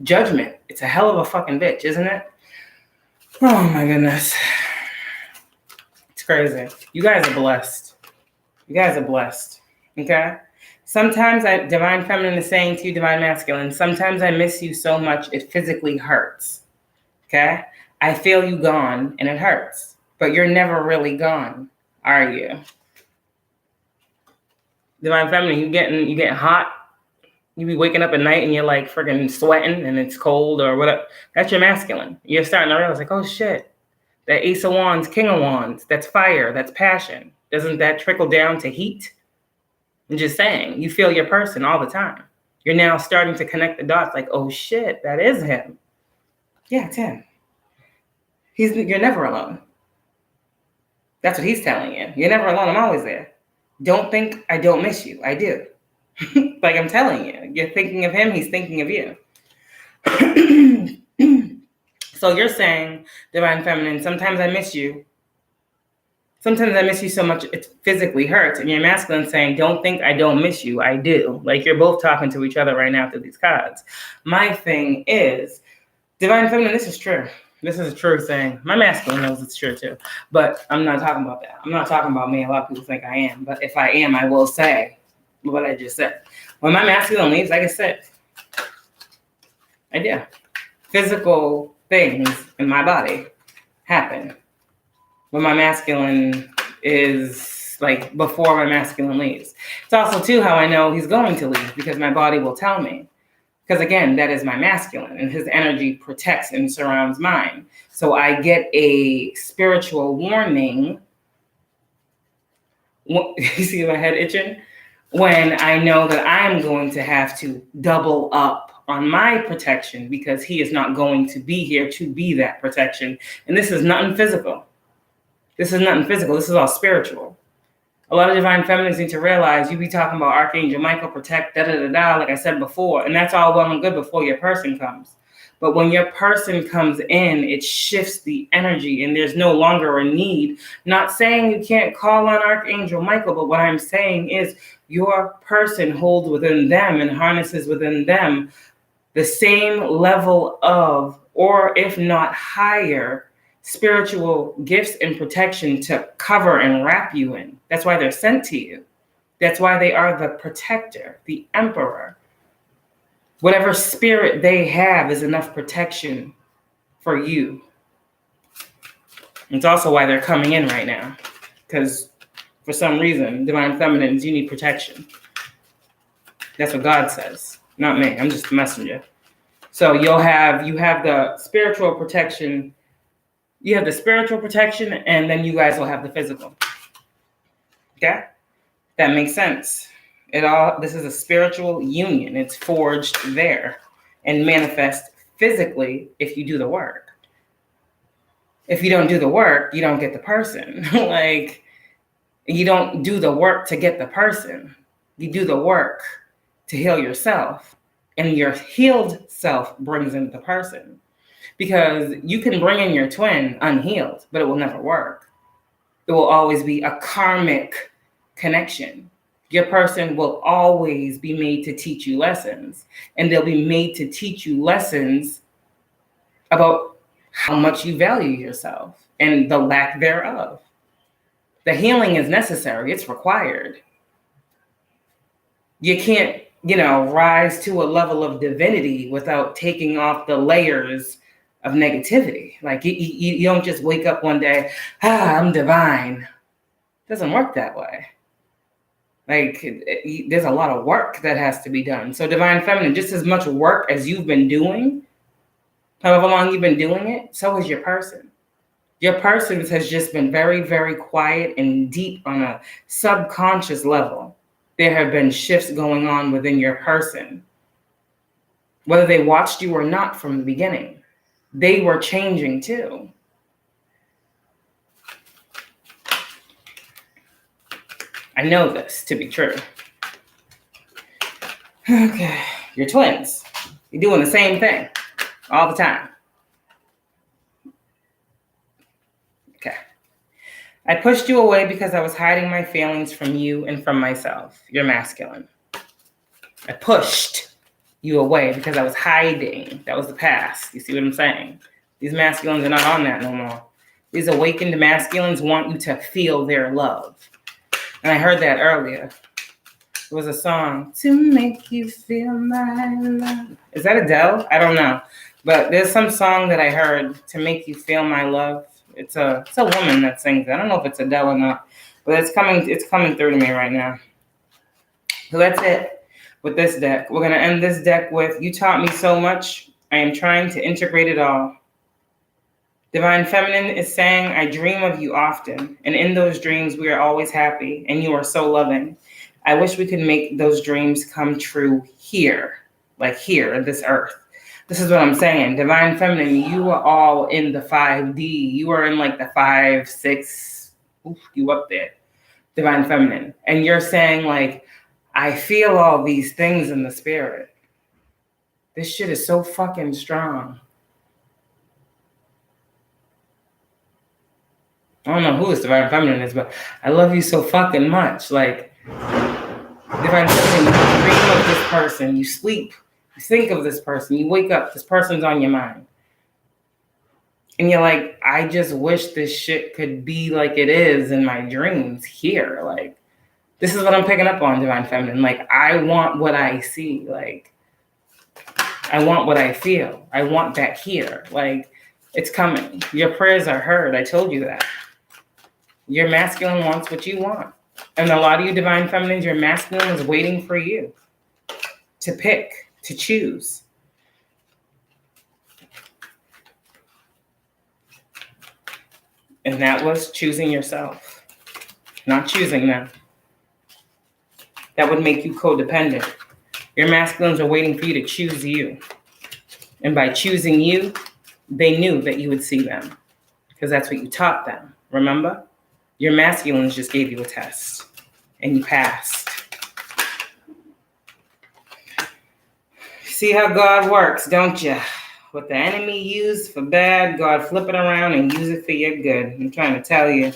Judgment, it's a hell of a fucking bitch, isn't it? Oh my goodness. It's crazy. You guys are blessed. You guys are blessed. Okay? Sometimes Divine Feminine is saying to you, Divine Masculine, sometimes I miss you so much it physically hurts. Okay? I feel you gone and it hurts. But you're never really gone, are you? Divine Feminine, you getting hot. You be waking up at night and you're like freaking sweating and it's cold or whatever. That's your masculine. You're starting to realize like, oh shit, that Ace of Wands, King of Wands, that's fire, that's passion. Doesn't that trickle down to heat? I'm just saying, you feel your person all the time. You're now starting to connect the dots like, oh shit, that is him. Yeah, it's him. You're never alone. That's what he's telling you. You're never alone, I'm always there. Don't think I don't miss you, I do. Like I'm telling you, you're thinking of him, he's thinking of you. So you're saying, Divine Feminine, sometimes I miss you. Sometimes I miss you so much it physically hurts. And your masculine saying, don't think I don't miss you, I do. Like you're both talking to each other right now through these cards. My thing is, Divine Feminine, this is true. This is a true thing. My masculine knows it's true too. But I'm not talking about that. I'm not talking about me. A lot of people think I am. But if I am, I will say what I just said. When my masculine leaves, like I said, I do. Physical things in my body happen when my masculine is like before my masculine leaves. It's also too how I know he's going to leave because my body will tell me. Because again, that is my masculine and his energy protects and surrounds mine. So I get a spiritual warning. You see my head itching? When I know that I'm going to have to double up on my protection because he is not going to be here to be that protection. And this is nothing physical. This is nothing physical. This is all spiritual. A lot of divine feminines need to realize you be talking about Archangel Michael, protect, da-da-da-da, like I said before, and that's all well and good before your person comes. But when your person comes in, it shifts the energy and there's no longer a need. Not saying you can't call on Archangel Michael, but what I'm saying is your person holds within them and harnesses within them the same level of, or if not higher, spiritual gifts and protection to cover and wrap you in. That's why they're sent to you. That's why they are the protector, the emperor. Whatever spirit they have is enough protection for you. It's also why they're coming in right now, because for some reason, divine feminines, you need protection. That's what God says, not me. I'm just the messenger. So you have the spiritual protection. You have the spiritual protection, and then you guys will have the physical. Okay? That makes sense. This is a spiritual union. It's forged there and manifest physically if you do the work. If you don't do the work, you don't get the person. Like, you don't do the work to get the person. You do the work to heal yourself, and your healed self brings in the person. Because you can bring in your twin unhealed, but it will never work. It will always be a karmic connection. Your person will always be made to teach you lessons, and they'll be made to teach you lessons about how much you value yourself and the lack thereof. The healing is necessary. It's required. You can't, rise to a level of divinity without taking off the layers of negativity. Like you don't just wake up one day, I'm divine. It doesn't work that way. Like there's a lot of work that has to be done. So divine feminine, just as much work as you've been doing, however long you've been doing it, so is your person. Your person has just been very, very quiet and deep on a subconscious level. There have been shifts going on within your person. Whether they watched you or not from the beginning, they were changing too. I know this to be true. Okay, you're twins. You're doing the same thing all the time. Okay. I pushed you away because I was hiding my feelings from you and from myself. You're masculine. I pushed you away because I was hiding. That was the past. You see what I'm saying? These masculines are not on that no more. These awakened masculines want you to feel their love. And I heard that earlier. It was a song, To Make You Feel My Love. Is that Adele? I don't know. But there's some song that I heard, To Make You Feel My Love. It's a woman that sings it. I don't know if it's Adele or not. But it's coming through to me right now. So that's it with this deck. We're going to end this deck with, you taught me so much. I am trying to integrate it all. Divine Feminine is saying, I dream of you often, and in those dreams we are always happy, and you are so loving. I wish we could make those dreams come true here, like here, this earth. This is what I'm saying. Divine Feminine, you are all in the 5D. You are in like the 5, 6, you up there. Divine Feminine. And you're saying like, I feel all these things in the spirit. This shit is so fucking strong. I don't know who this Divine Feminine is, but I love you so fucking much. Like, Divine Feminine, you dream of this person, you sleep, you think of this person, you wake up, this person's on your mind. And you're like, I just wish this shit could be like it is in my dreams here. Like, this is what I'm picking up on, Divine Feminine. Like, I want what I see. Like, I want what I feel. I want that here. Like, it's coming. Your prayers are heard. I told you that. Your masculine wants what you want. And a lot of you Divine Feminines, your masculine is waiting for you to pick, to choose. And that was choosing yourself, not choosing them. That would make you codependent. Your masculines are waiting for you to choose you. And by choosing you, they knew that you would see them because that's what you taught them. Remember? Your masculines just gave you a test and you passed. See how God works, don't you? What the enemy used for bad, God flip it around and use it for your good. I'm trying to tell you.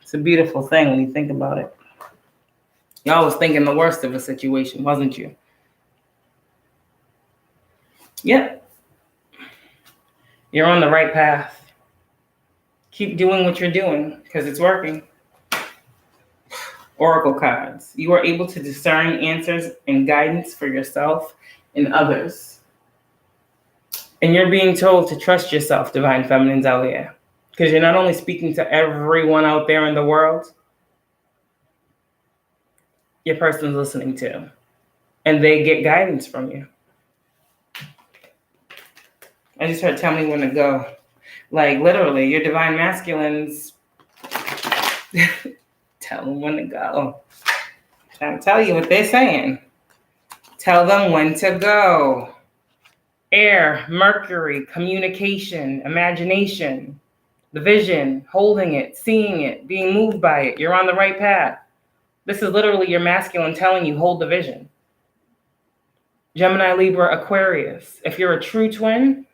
It's a beautiful thing when you think about it. Y'all was thinking the worst of a situation, wasn't you? Yep. You're on the right path. Keep doing what you're doing because it's working. Oracle cards. You are able to discern answers and guidance for yourself and others. And you're being told to trust yourself, divine feminines out here. Because you're not only speaking to everyone out there in the world, your person's listening to. And they get guidance from you. I just heard tell me when to go. Like literally, your divine masculines tell them when to go. I'm trying to tell you what they're saying. Tell them when to go. Air, Mercury, communication, imagination, the vision, holding it, seeing it, being moved by it. You're on the right path. This is literally your masculine telling you, hold the vision. Gemini, Libra, Aquarius. If you're a true twin,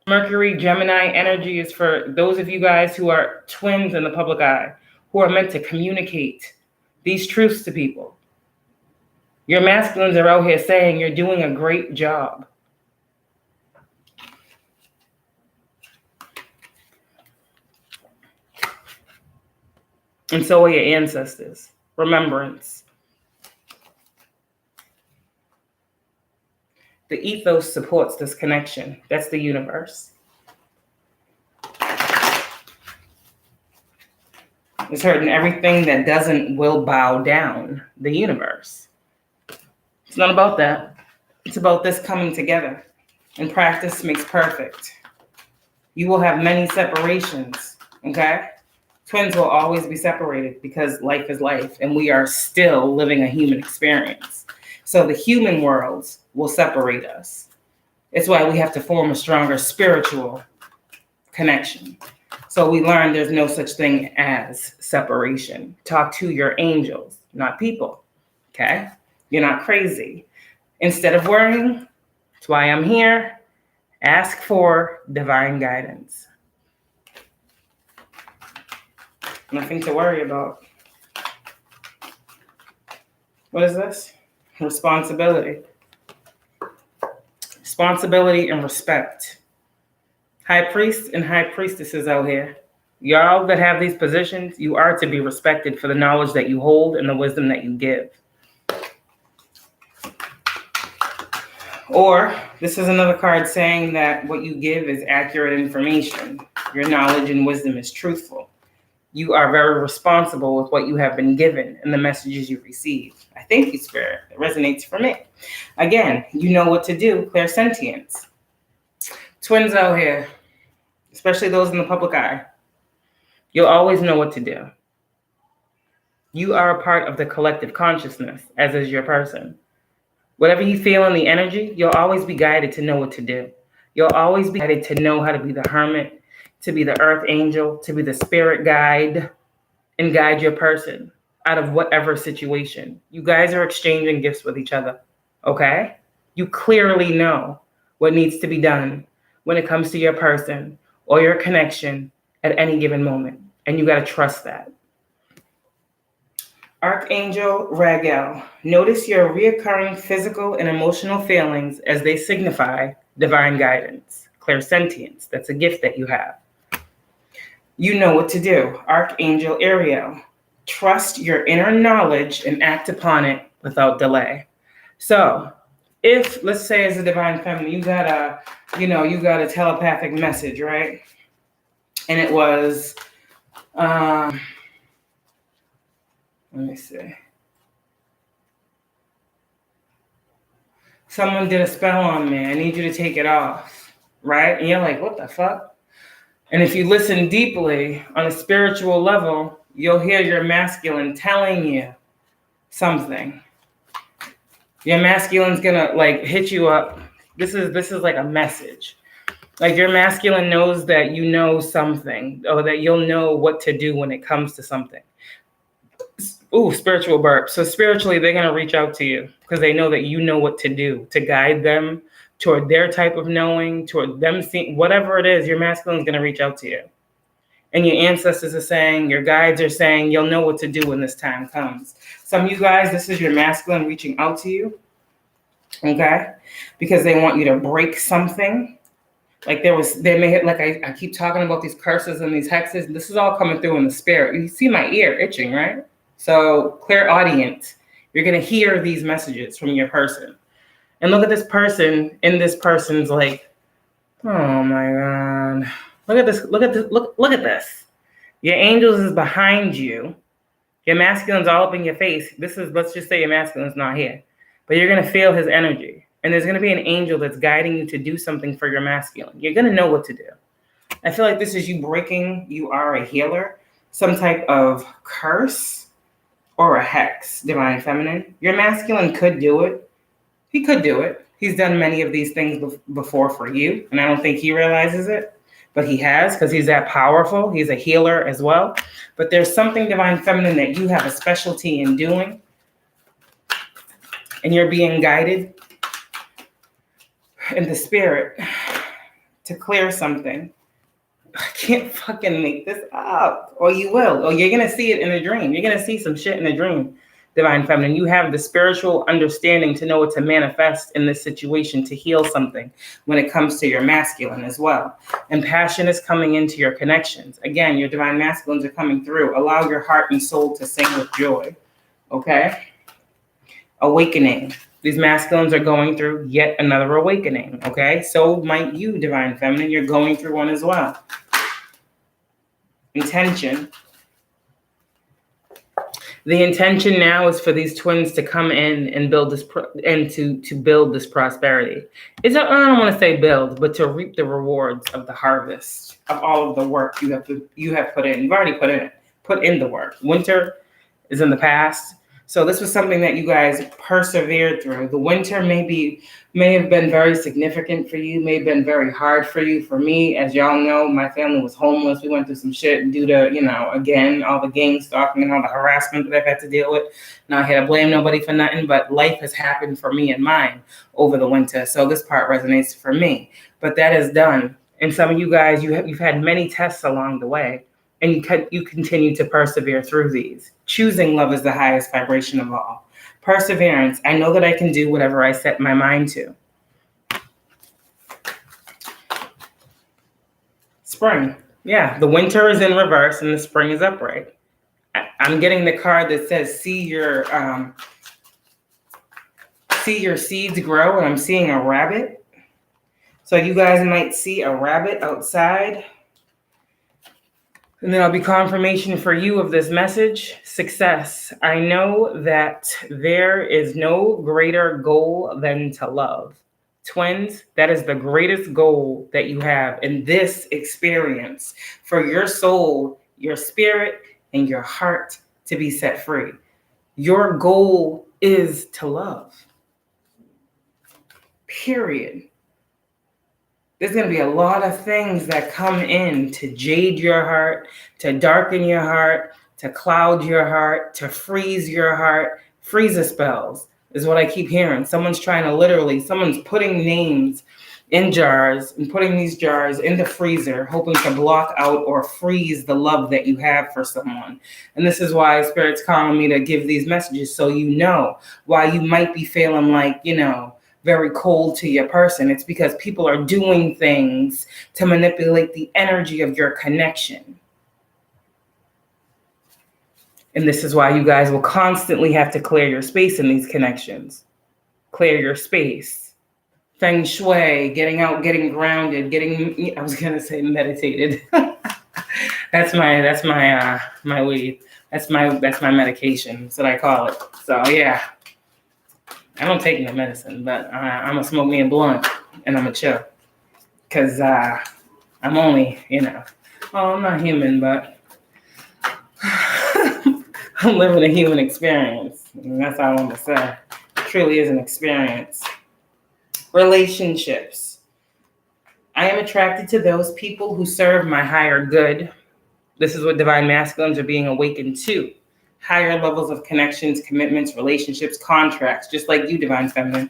Mercury, Gemini energy is for those of you guys who are twins in the public eye, who are meant to communicate these truths to people. Your masculines are out here saying you're doing a great job. And so are your ancestors. Remembrance. The ethos supports this connection. That's the universe. It's hurting everything that doesn't will bow down. The universe. It's not about that. It's about this coming together. And practice makes perfect. You will have many separations, okay? Twins will always be separated because life is life and we are still living a human experience. So the human worlds will separate us. It's why we have to form a stronger spiritual connection. So we learn there's no such thing as separation. Talk to your angels, not people, okay? You're not crazy. Instead of worrying, that's why I'm here. Ask for divine guidance. Nothing to worry about. What is this? Responsibility. Responsibility and respect. High priests and high priestesses out here. Y'all that have these positions, you are to be respected for the knowledge that you hold and the wisdom that you give. Or this is another card saying that what you give is accurate information. Your knowledge and wisdom is truthful. You are very responsible with what you have been given and the messages you receive. I thank you, Spirit. It resonates for me. Again, you know what to do. Clairsentience. Twins out here, especially those in the public eye, you'll always know what to do. You are a part of the collective consciousness, as is your person. Whatever you feel in the energy, you'll always be guided to know what to do. You'll always be guided to know how to be the hermit, to be the earth angel, to be the spirit guide, and guide your person out of whatever situation. You guys are exchanging gifts with each other, okay? You clearly know what needs to be done when it comes to your person or your connection at any given moment, and you got to trust that. Archangel Raguel, notice your reoccurring physical and emotional feelings as they signify divine guidance. Clairsentience, that's a gift that you have. You know what to do. Archangel Ariel, trust your inner knowledge and act upon it without delay. So if, let's say as a divine feminine, you got a telepathic message, right? And it was, let me see. Someone did a spell on me. I need you to take it off, right? And you're like, what the fuck? And if you listen deeply on a spiritual level, you'll hear your masculine telling you something. Your masculine's gonna like hit you up. This is like a message. Like your masculine knows that you know something, or that you'll know what to do when it comes to something. Ooh, spiritual burp. So spiritually, they're gonna reach out to you because they know that you know what to do to guide them toward their type of knowing, toward them seeing whatever it is. Your masculine's gonna reach out to you, and your ancestors are saying, your guides are saying, you'll know what to do when this time comes. Some of you guys, this is your masculine reaching out to you, okay? Because they want you to break something. Like they may have, like I keep talking about these curses and these hexes. This is all coming through in the spirit. You see my ear itching, right? So clairaudient, you're gonna hear these messages from your person. And look at this person, and this person's like, oh my God. Look at this, look at this. Your angels is behind you. Your masculine's all up in your face. This is, let's just say your masculine's not here. But you're gonna feel his energy. And there's gonna be an angel that's guiding you to do something for your masculine. You're gonna know what to do. I feel like this is you breaking, you are a healer, some type of curse or a hex, divine feminine. Your masculine could do it. He could do it. He's done many of these things before for you, and I don't think he realizes it, but he has, because he's that powerful. He's a healer as well. But there's something divine feminine that you have a specialty in doing, and you're being guided in the spirit to clear something. I can't fucking make this up. Or you will. Or you're going to see it in a dream. You're going to see some shit in a dream, divine feminine. You have the spiritual understanding to know what to manifest in this situation to heal something when it comes to your masculine as well. And passion is coming into your connections. Again, your divine masculines are coming through. Allow your heart and soul to sing with joy. Okay? Awakening. These masculines are going through yet another awakening, okay? So might you, divine feminine, you're going through one as well. Intention. The intention now is for these twins to come in and build this, and to build this prosperity. I don't want to say build, but to reap the rewards of the harvest of all of the work you have put in. You've already put in the work. Winter is in the past. So this was something that you guys persevered through. The winter may have been very significant for you, may have been very hard for you. For me, as y'all know, my family was homeless. We went through some shit due to, again, all the gang stalking and all the harassment that I've had to deal with. Now I had to blame nobody for nothing, but life has happened for me and mine over the winter. So this part resonates for me. But that is done. And some of you guys, you've had many tests along the way. And you continue to persevere through these. Choosing love is the highest vibration of all. Perseverance. I know that I can do whatever I set my mind to. Spring. Yeah, the winter is in reverse and the spring is upright. I'm getting the card that says, see your seeds grow, and I'm seeing a rabbit. So you guys might see a rabbit outside. And there'll be confirmation for you of this message. Success. I know that there is no greater goal than to love. Twins, that is the greatest goal that you have in this experience for your soul, your spirit, and your heart to be set free. Your goal is to love. Period. There's going to be a lot of things that come in to jade your heart, to darken your heart, to cloud your heart, to freeze your heart. Freezer spells is what I keep hearing. Someone's putting names in jars and putting these jars in the freezer, hoping to block out or freeze the love that you have for someone. And this is why Spirit's calling me to give these messages, so you know why you might be feeling like, very cold to your person. It's because people are doing things to manipulate the energy of your connection. And this is why you guys will constantly have to clear your space in these connections. Clear your space. Feng shui, getting out, getting grounded, I was going to say meditated. That's my weed. That's my medication. That's what I call it. So yeah. I don't take no medicine, but I'm going to smoke me a blunt and I'm going to chill. Because I'm only, I'm not human, but I'm living a human experience. And that's all I'm going to say. truly is an experience. Relationships. I am attracted to those people who serve my higher good. This is what divine masculines are being awakened to. Higher levels of connections, commitments, relationships, contracts, just like you, divine feminine.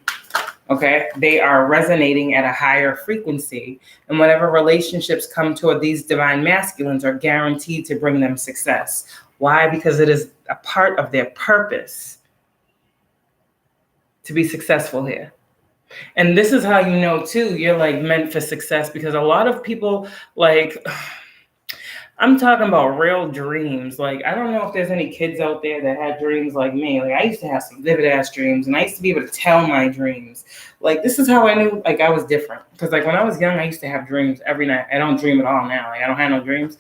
Okay? They are resonating at a higher frequency. And whatever relationships come toward these divine masculines are guaranteed to bring them success. Why? Because it is a part of their purpose to be successful here. And this is how you know, too, you're like meant for success, because a lot of people, like, I'm talking about real dreams. Like, I don't know if there's any kids out there that had dreams like me. Like, I used to have some vivid ass dreams, and I used to be able to tell my dreams. Like, this is how I knew, like, I was different. Because, like, when I was young, I used to have dreams every night. I don't dream at all now. Like, I don't have no dreams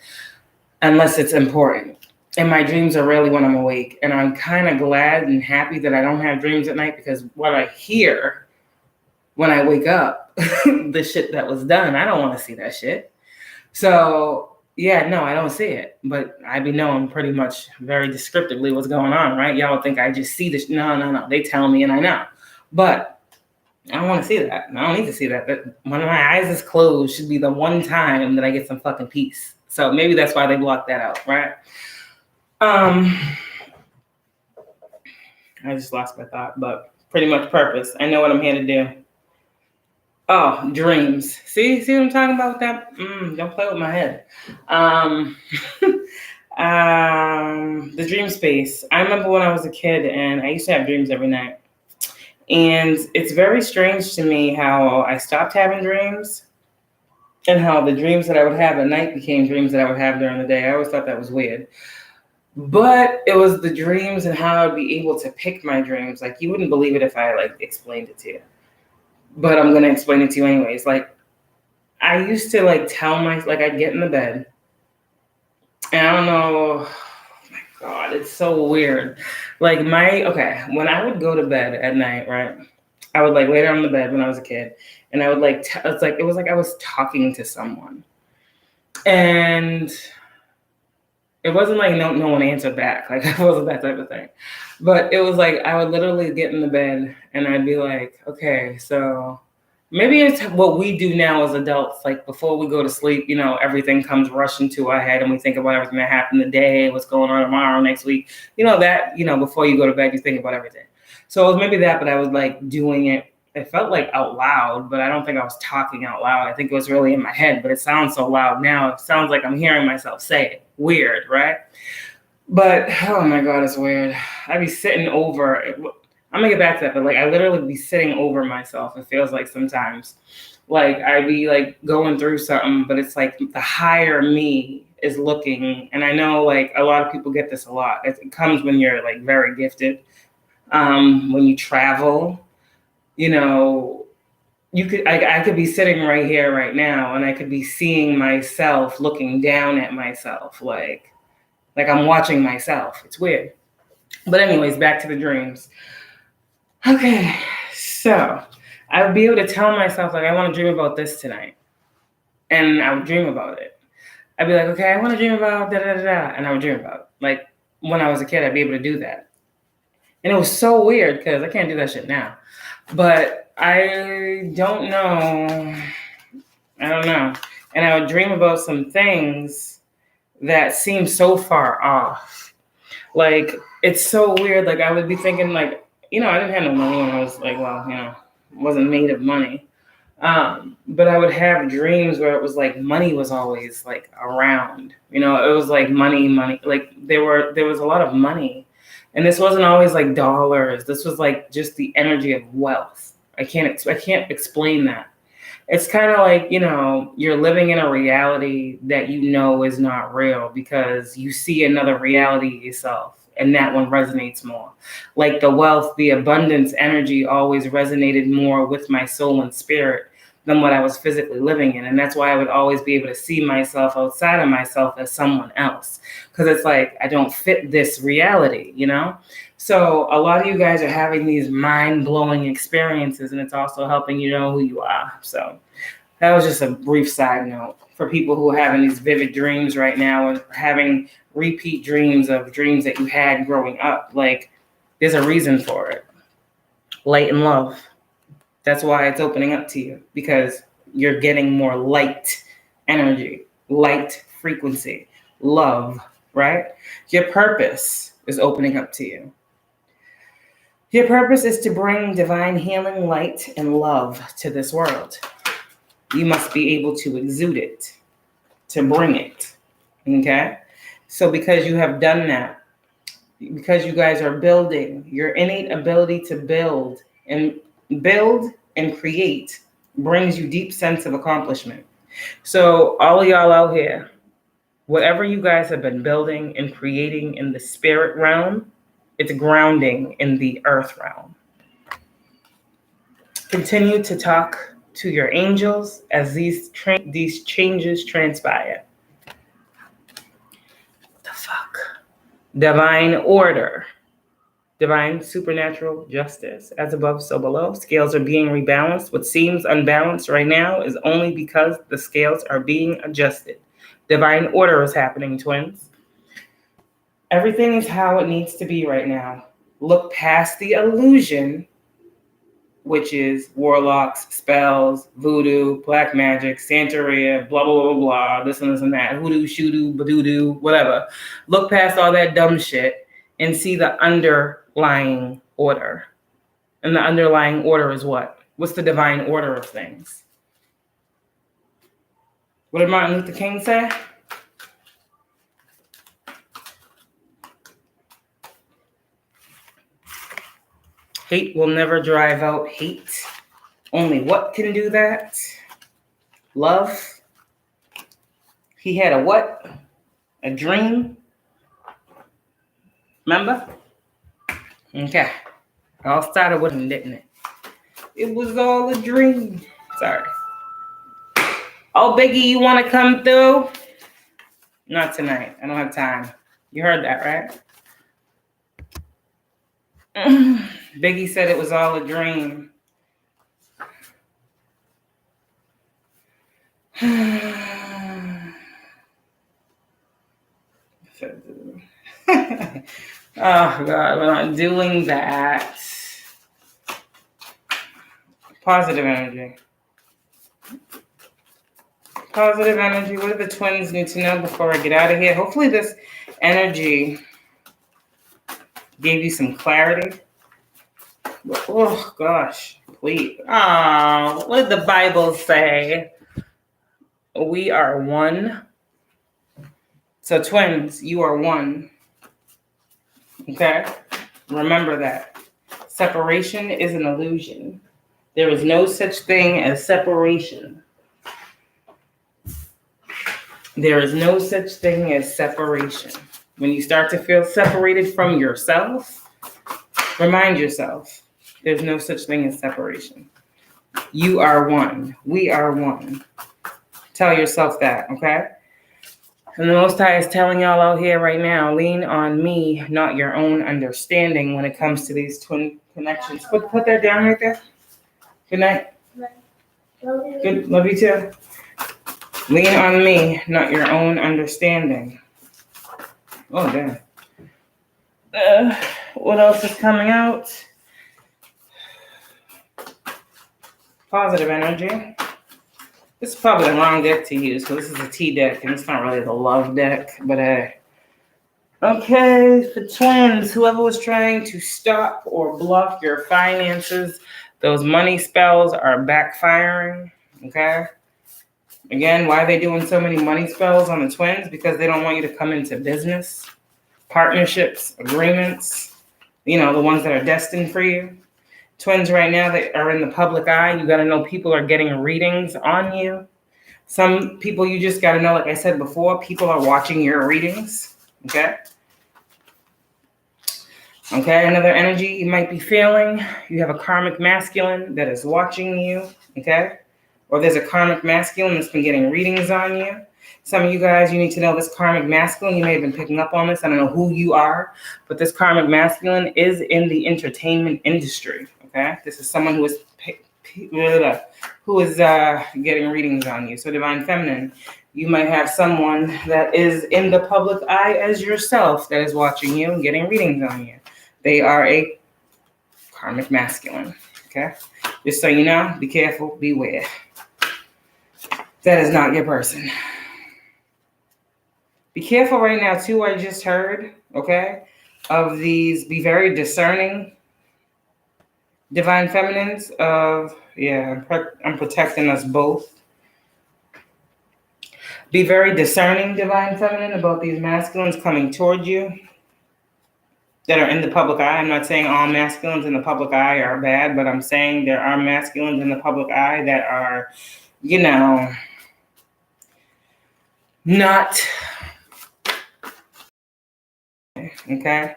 unless it's important. And my dreams are rarely when I'm awake. And I'm kind of glad and happy that I don't have dreams at night, because what I hear when I wake up, the shit that was done, I don't want to see that shit. So, yeah, no, I don't see it. But I be knowing pretty much very descriptively what's going on, right? Y'all would think I just see this. No. They tell me and I know. But I don't want to see that. I don't need to see that. But when my eyes is closed should be the one time that I get some fucking peace. So maybe that's why they blocked that out, right? I just lost my thought, but pretty much purpose. I know what I'm here to do. Oh, dreams. See what I'm talking about with that? Don't play with my head. The dream space. I remember when I was a kid and I used to have dreams every night. And it's very strange to me how I stopped having dreams and how the dreams that I would have at night became dreams that I would have during the day. I always thought that was weird. But it was the dreams and how I'd be able to pick my dreams. Like, you wouldn't believe it if I, like, explained it to you. But I'm going to explain it to you anyways. Like, I used to, like, I'd get in the bed. And I don't know. Oh, my God, it's so weird. Like, when I would go to bed at night, right? I would, like, lay down in the bed when I was a kid. And I would, like, it was like I was talking to someone. And it wasn't like no one answered back. Like, it wasn't that type of thing. But it was like I would literally get in the bed and I'd be like, okay, so maybe it's what we do now as adults. Like, before we go to sleep, you know, everything comes rushing to our head and we think about everything that happened today, what's going on tomorrow, next week. You know, that, you know, before you go to bed, you think about everything. So it was maybe that, but I was like doing it. It felt like out loud, but I don't think I was talking out loud. I think it was really in my head, but it sounds so loud now. It sounds like I'm hearing myself say it. Weird, right? But, oh my God, it's weird. I'd be sitting over, I'm gonna get back to that, but like, I literally be sitting over myself. It feels like sometimes, like I'd be like going through something, but it's like the higher me is looking. And I know like a lot of people get this a lot. It comes when you're like very gifted. When you travel, you know, I could be sitting right here right now and I could be seeing myself looking down at myself like I'm watching myself. It's weird. But anyways, back to the dreams. Okay, so I would be able to tell myself, like, I want to dream about this tonight. And I would dream about it. I'd be like, okay, I want to dream about da-da-da-da. And I would dream about it. Like, when I was a kid, I'd be able to do that. And it was so weird because I can't do that shit now. But I don't know. And I would dream about some things that seem so far off. Like, it's so weird. Like, I would be thinking, like, you know, I didn't have no money when I was like, well, you know, wasn't made of money. But I would have dreams where it was like money was always like around. You know, it was like money. Like there was a lot of money. And this wasn't always like dollars. This was like just the energy of wealth. I can't explain that. It's kind of like, you know, you're living in a reality that you know is not real because you see another reality yourself, and that one resonates more. Like the wealth, the abundance energy always resonated more with my soul and spirit than what I was physically living in. And that's why I would always be able to see myself outside of myself as someone else. Because it's like, I don't fit this reality, you know? So a lot of you guys are having these mind-blowing experiences, and it's also helping you know who you are. So that was just a brief side note for people who are having these vivid dreams right now and having repeat dreams of dreams that you had growing up. Like, there's a reason for it. Light and love. That's why it's opening up to you, because you're getting more light energy, light frequency, love, right? Your purpose is opening up to you. Your purpose is to bring divine healing, light, and love to this world. You must be able to exude it, to bring it, okay? So because you have done that, because you guys are building, your innate ability to build and create brings you deep sense of accomplishment. So all of y'all out here, whatever you guys have been building and creating in the spirit realm, it's grounding in the earth realm. Continue to talk to your angels as these changes transpire. What the fuck? Divine order. Divine supernatural justice. As above, so below. Scales are being rebalanced. What seems unbalanced right now is only because the scales are being adjusted. Divine order is happening, twins. Everything is how it needs to be right now. Look past the illusion, which is warlocks, spells, voodoo, black magic, Santeria, blah, blah, blah, blah, this and that, hoodoo, shoodoo, badoo, whatever. Look past all that dumb shit and see the underlying order. And the underlying order is what? What's the divine order of things? What did Martin Luther King say? Hate will never drive out hate. Only what can do that? Love. He had a what? A dream. Remember? Okay. It all started with him, didn't it? It was all a dream. Sorry. Oh, Biggie, you want to come through? Not tonight. I don't have time. You heard that, right? Biggie said it was all a dream. Oh, God, we're not doing that. Positive energy. Positive energy. What do the twins need to know before I get out of here? Hopefully this energy gave you some clarity. Oh, gosh. Please. Oh, what did the Bible say? We are one. So twins, you are one. Okay? Remember that. Separation is an illusion. There is no such thing as separation. There is no such thing as separation. When you start to feel separated from yourself, remind yourself, there's no such thing as separation. You are one. We are one. Tell yourself that, okay? And the Most High is telling y'all out here right now, lean on me, not your own understanding when it comes to these twin connections. Put that down right there. Good night. Good. Love you too. Lean on me, not your own understanding. Oh, damn. What else is coming out? Positive energy. This is probably the wrong deck to use because this is a T deck and it's not really the love deck, but hey. Okay, for twins, whoever was trying to stop or block your finances, those money spells are backfiring, okay? Again, why are they doing so many money spells on the twins? Because they don't want you to come into business, partnerships, agreements, you know, the ones that are destined for you. Twins right now that are in the public eye, you got to know people are getting readings on you. Some people you just got to know, like I said before, people are watching your readings, okay? Okay, another energy you might be feeling, you have a karmic masculine that is watching you, okay? Or there's a karmic masculine that's been getting readings on you. Some of you guys, you need to know this karmic masculine. You may have been picking up on this. I don't know who you are, but this karmic masculine is in the entertainment industry, okay? This is someone who is getting readings on you. So divine feminine, you might have someone that is in the public eye as yourself that is watching you and getting readings on you. They are a karmic masculine. Okay? Just so you know, be careful, beware. That is not your person. Be careful right now, too, I just heard, okay, of these, be very discerning divine feminines of, yeah, I'm protecting us both. Be very discerning divine feminine about these masculines coming toward you that are in the public eye. I'm not saying all masculines in the public eye are bad, but I'm saying there are masculines in the public eye that are, you know, not, okay?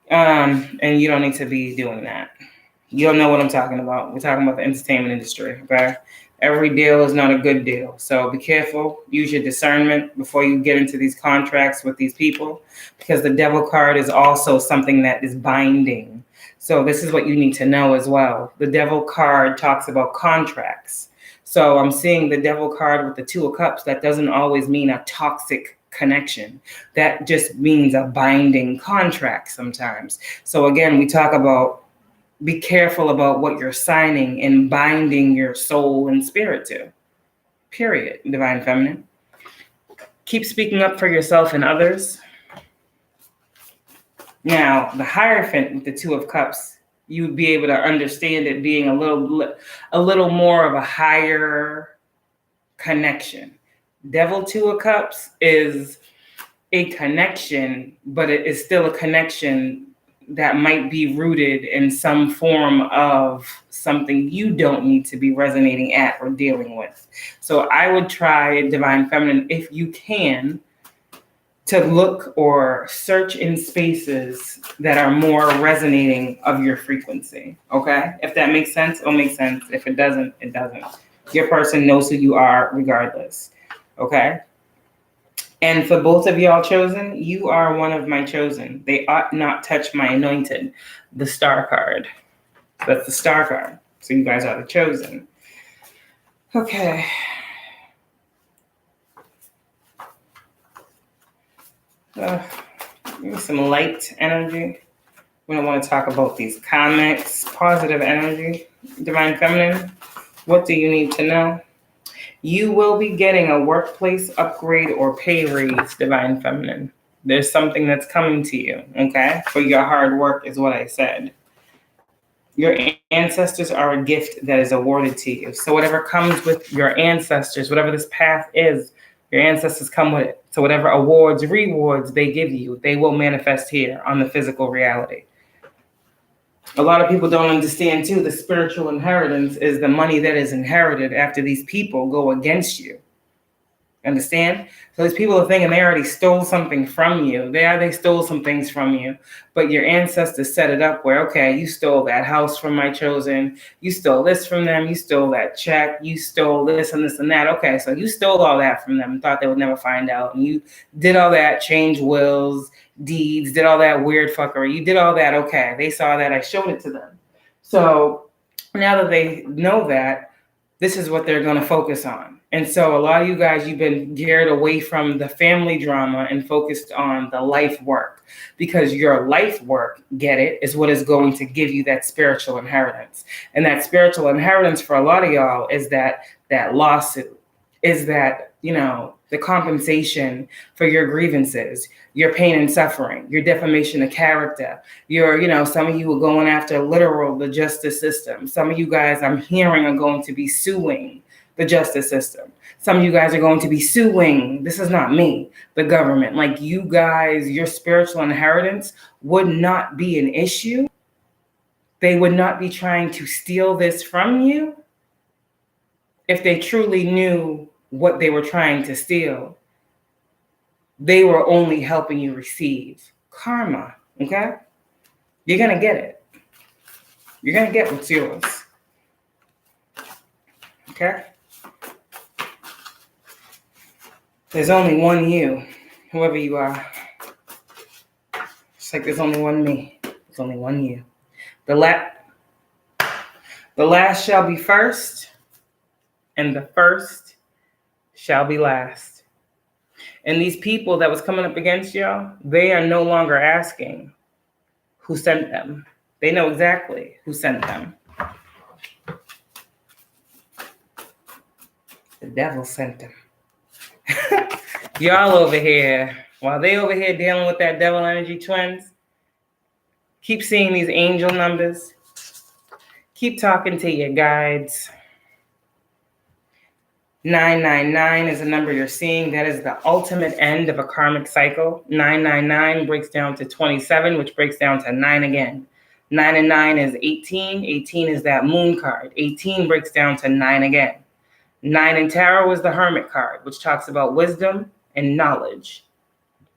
And you don't need to be doing that. You don't know what I'm talking about. We're talking about the entertainment industry, okay? Every deal is not a good deal. So be careful. Use your discernment before you get into these contracts with these people, because the devil card is also something that is binding. So this is what you need to know as well. The devil card talks about contracts. So I'm seeing the devil card with the 2 of Cups. That doesn't always mean a toxic connection. That just means a binding contract sometimes. So again, we talk about be careful about what you're signing and binding your soul and spirit to. Period, divine feminine. Keep speaking up for yourself and others. Now, the Hierophant with the 2 of Cups, you would be able to understand it being a little more of a higher connection. Devil 2 of Cups is a connection, but it is still a connection that might be rooted in some form of something you don't need to be resonating at or dealing with. So I would try, divine feminine, if you can, to look or search in spaces that are more resonating of your frequency. Okay? If that makes sense, it'll make sense. If it doesn't, it doesn't. Your person knows who you are regardless. Okay? And for both of y'all chosen, you are one of my chosen. They ought not touch my anointed. The star card. That's the star card. So you guys are the chosen. Okay. Give me some light energy. We don't want to talk about these comics. Positive energy. Divine feminine. What do you need to know? You will be getting a workplace upgrade or pay raise, divine feminine. There's something that's coming to you, okay? For your hard work is what I said. Your ancestors are a gift that is awarded to you. So whatever comes with your ancestors, whatever this path is, your ancestors come with it. So whatever awards, rewards they give you, they will manifest here on the physical reality. A lot of people don't understand, too, the spiritual inheritance is the money that is inherited after these people go against you. Understand? So these people are thinking they already stole something from you. They stole some things from you, but your ancestors set it up where, okay, you stole that house from my chosen. You stole this from them. You stole that check. You stole this and this and that. Okay, so you stole all that from them and thought they would never find out. And you did all that, changed wills, deeds, did all that weird fuckery. You did all that. Okay, they saw that. I showed it to them. So now that they know that, this is what they're going to focus on. And so a lot of you guys, you've been geared away from the family drama and focused on the life work, because your life work, get it, is what is going to give you that spiritual inheritance. And that spiritual inheritance for a lot of y'all is that lawsuit, is that, you know, the compensation for your grievances, your pain and suffering, your defamation of character, your, you know, some of you are going after literal the justice system. Some of you guys I'm hearing are going to be suing the justice system. Some of you guys are going to be suing, this is not me, the government. Like, you guys, your spiritual inheritance would not be an issue. They would not be trying to steal this from you if they truly knew what they were trying to steal. They were only helping you receive karma, okay? You're going to get it. You're going to get what's yours, okay? There's only one you, whoever you are. It's like there's only one me. There's only one you. The last shall be first, and the first shall be last. And these people that was coming up against y'all, they are no longer asking who sent them. They know exactly who sent them. The devil sent them. Y'all over here, while they over here dealing with that devil energy, twins, keep seeing these angel numbers. Keep talking to your guides. 999 is a number you're seeing. That is the ultimate end of a karmic cycle. 999 breaks down to 27, which breaks down to 9 again. 9 and 9 is 18. 18 is that moon card. 18 breaks down to 9 again. 9 in tarot is the hermit card, which talks about wisdom and knowledge.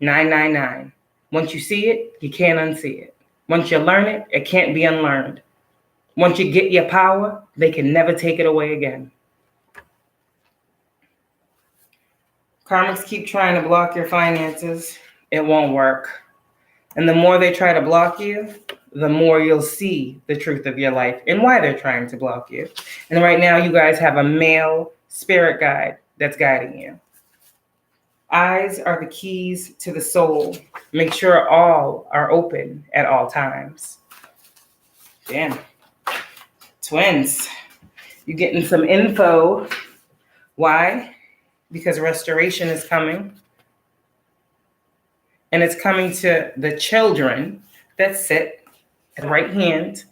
999. Once you see it, you can't unsee it. Once you learn it, it can't be unlearned. Once you get your power, they can never take it away again. Karmics keep trying to block your finances. It won't work. And the more they try to block you, the more you'll see the truth of your life and why they're trying to block you. And right now, you guys have a male spirit guide that's guiding you. Eyes are the keys to the soul. Make sure all are open at all times. Damn. Twins, you're getting some info. Why? Because restoration is coming. And it's coming to the children that sit at the right hand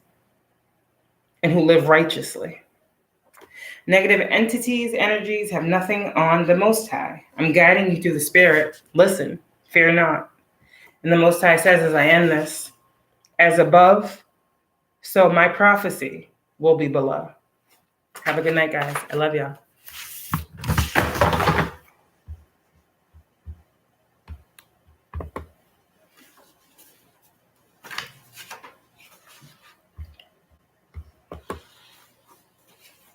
and who live righteously. Negative entities, energies have nothing on the Most High. I'm guiding you through the spirit. Listen, fear not. And the Most High says, as I end this, as above, so my prophecy will be below. Have a good night, guys. I love y'all.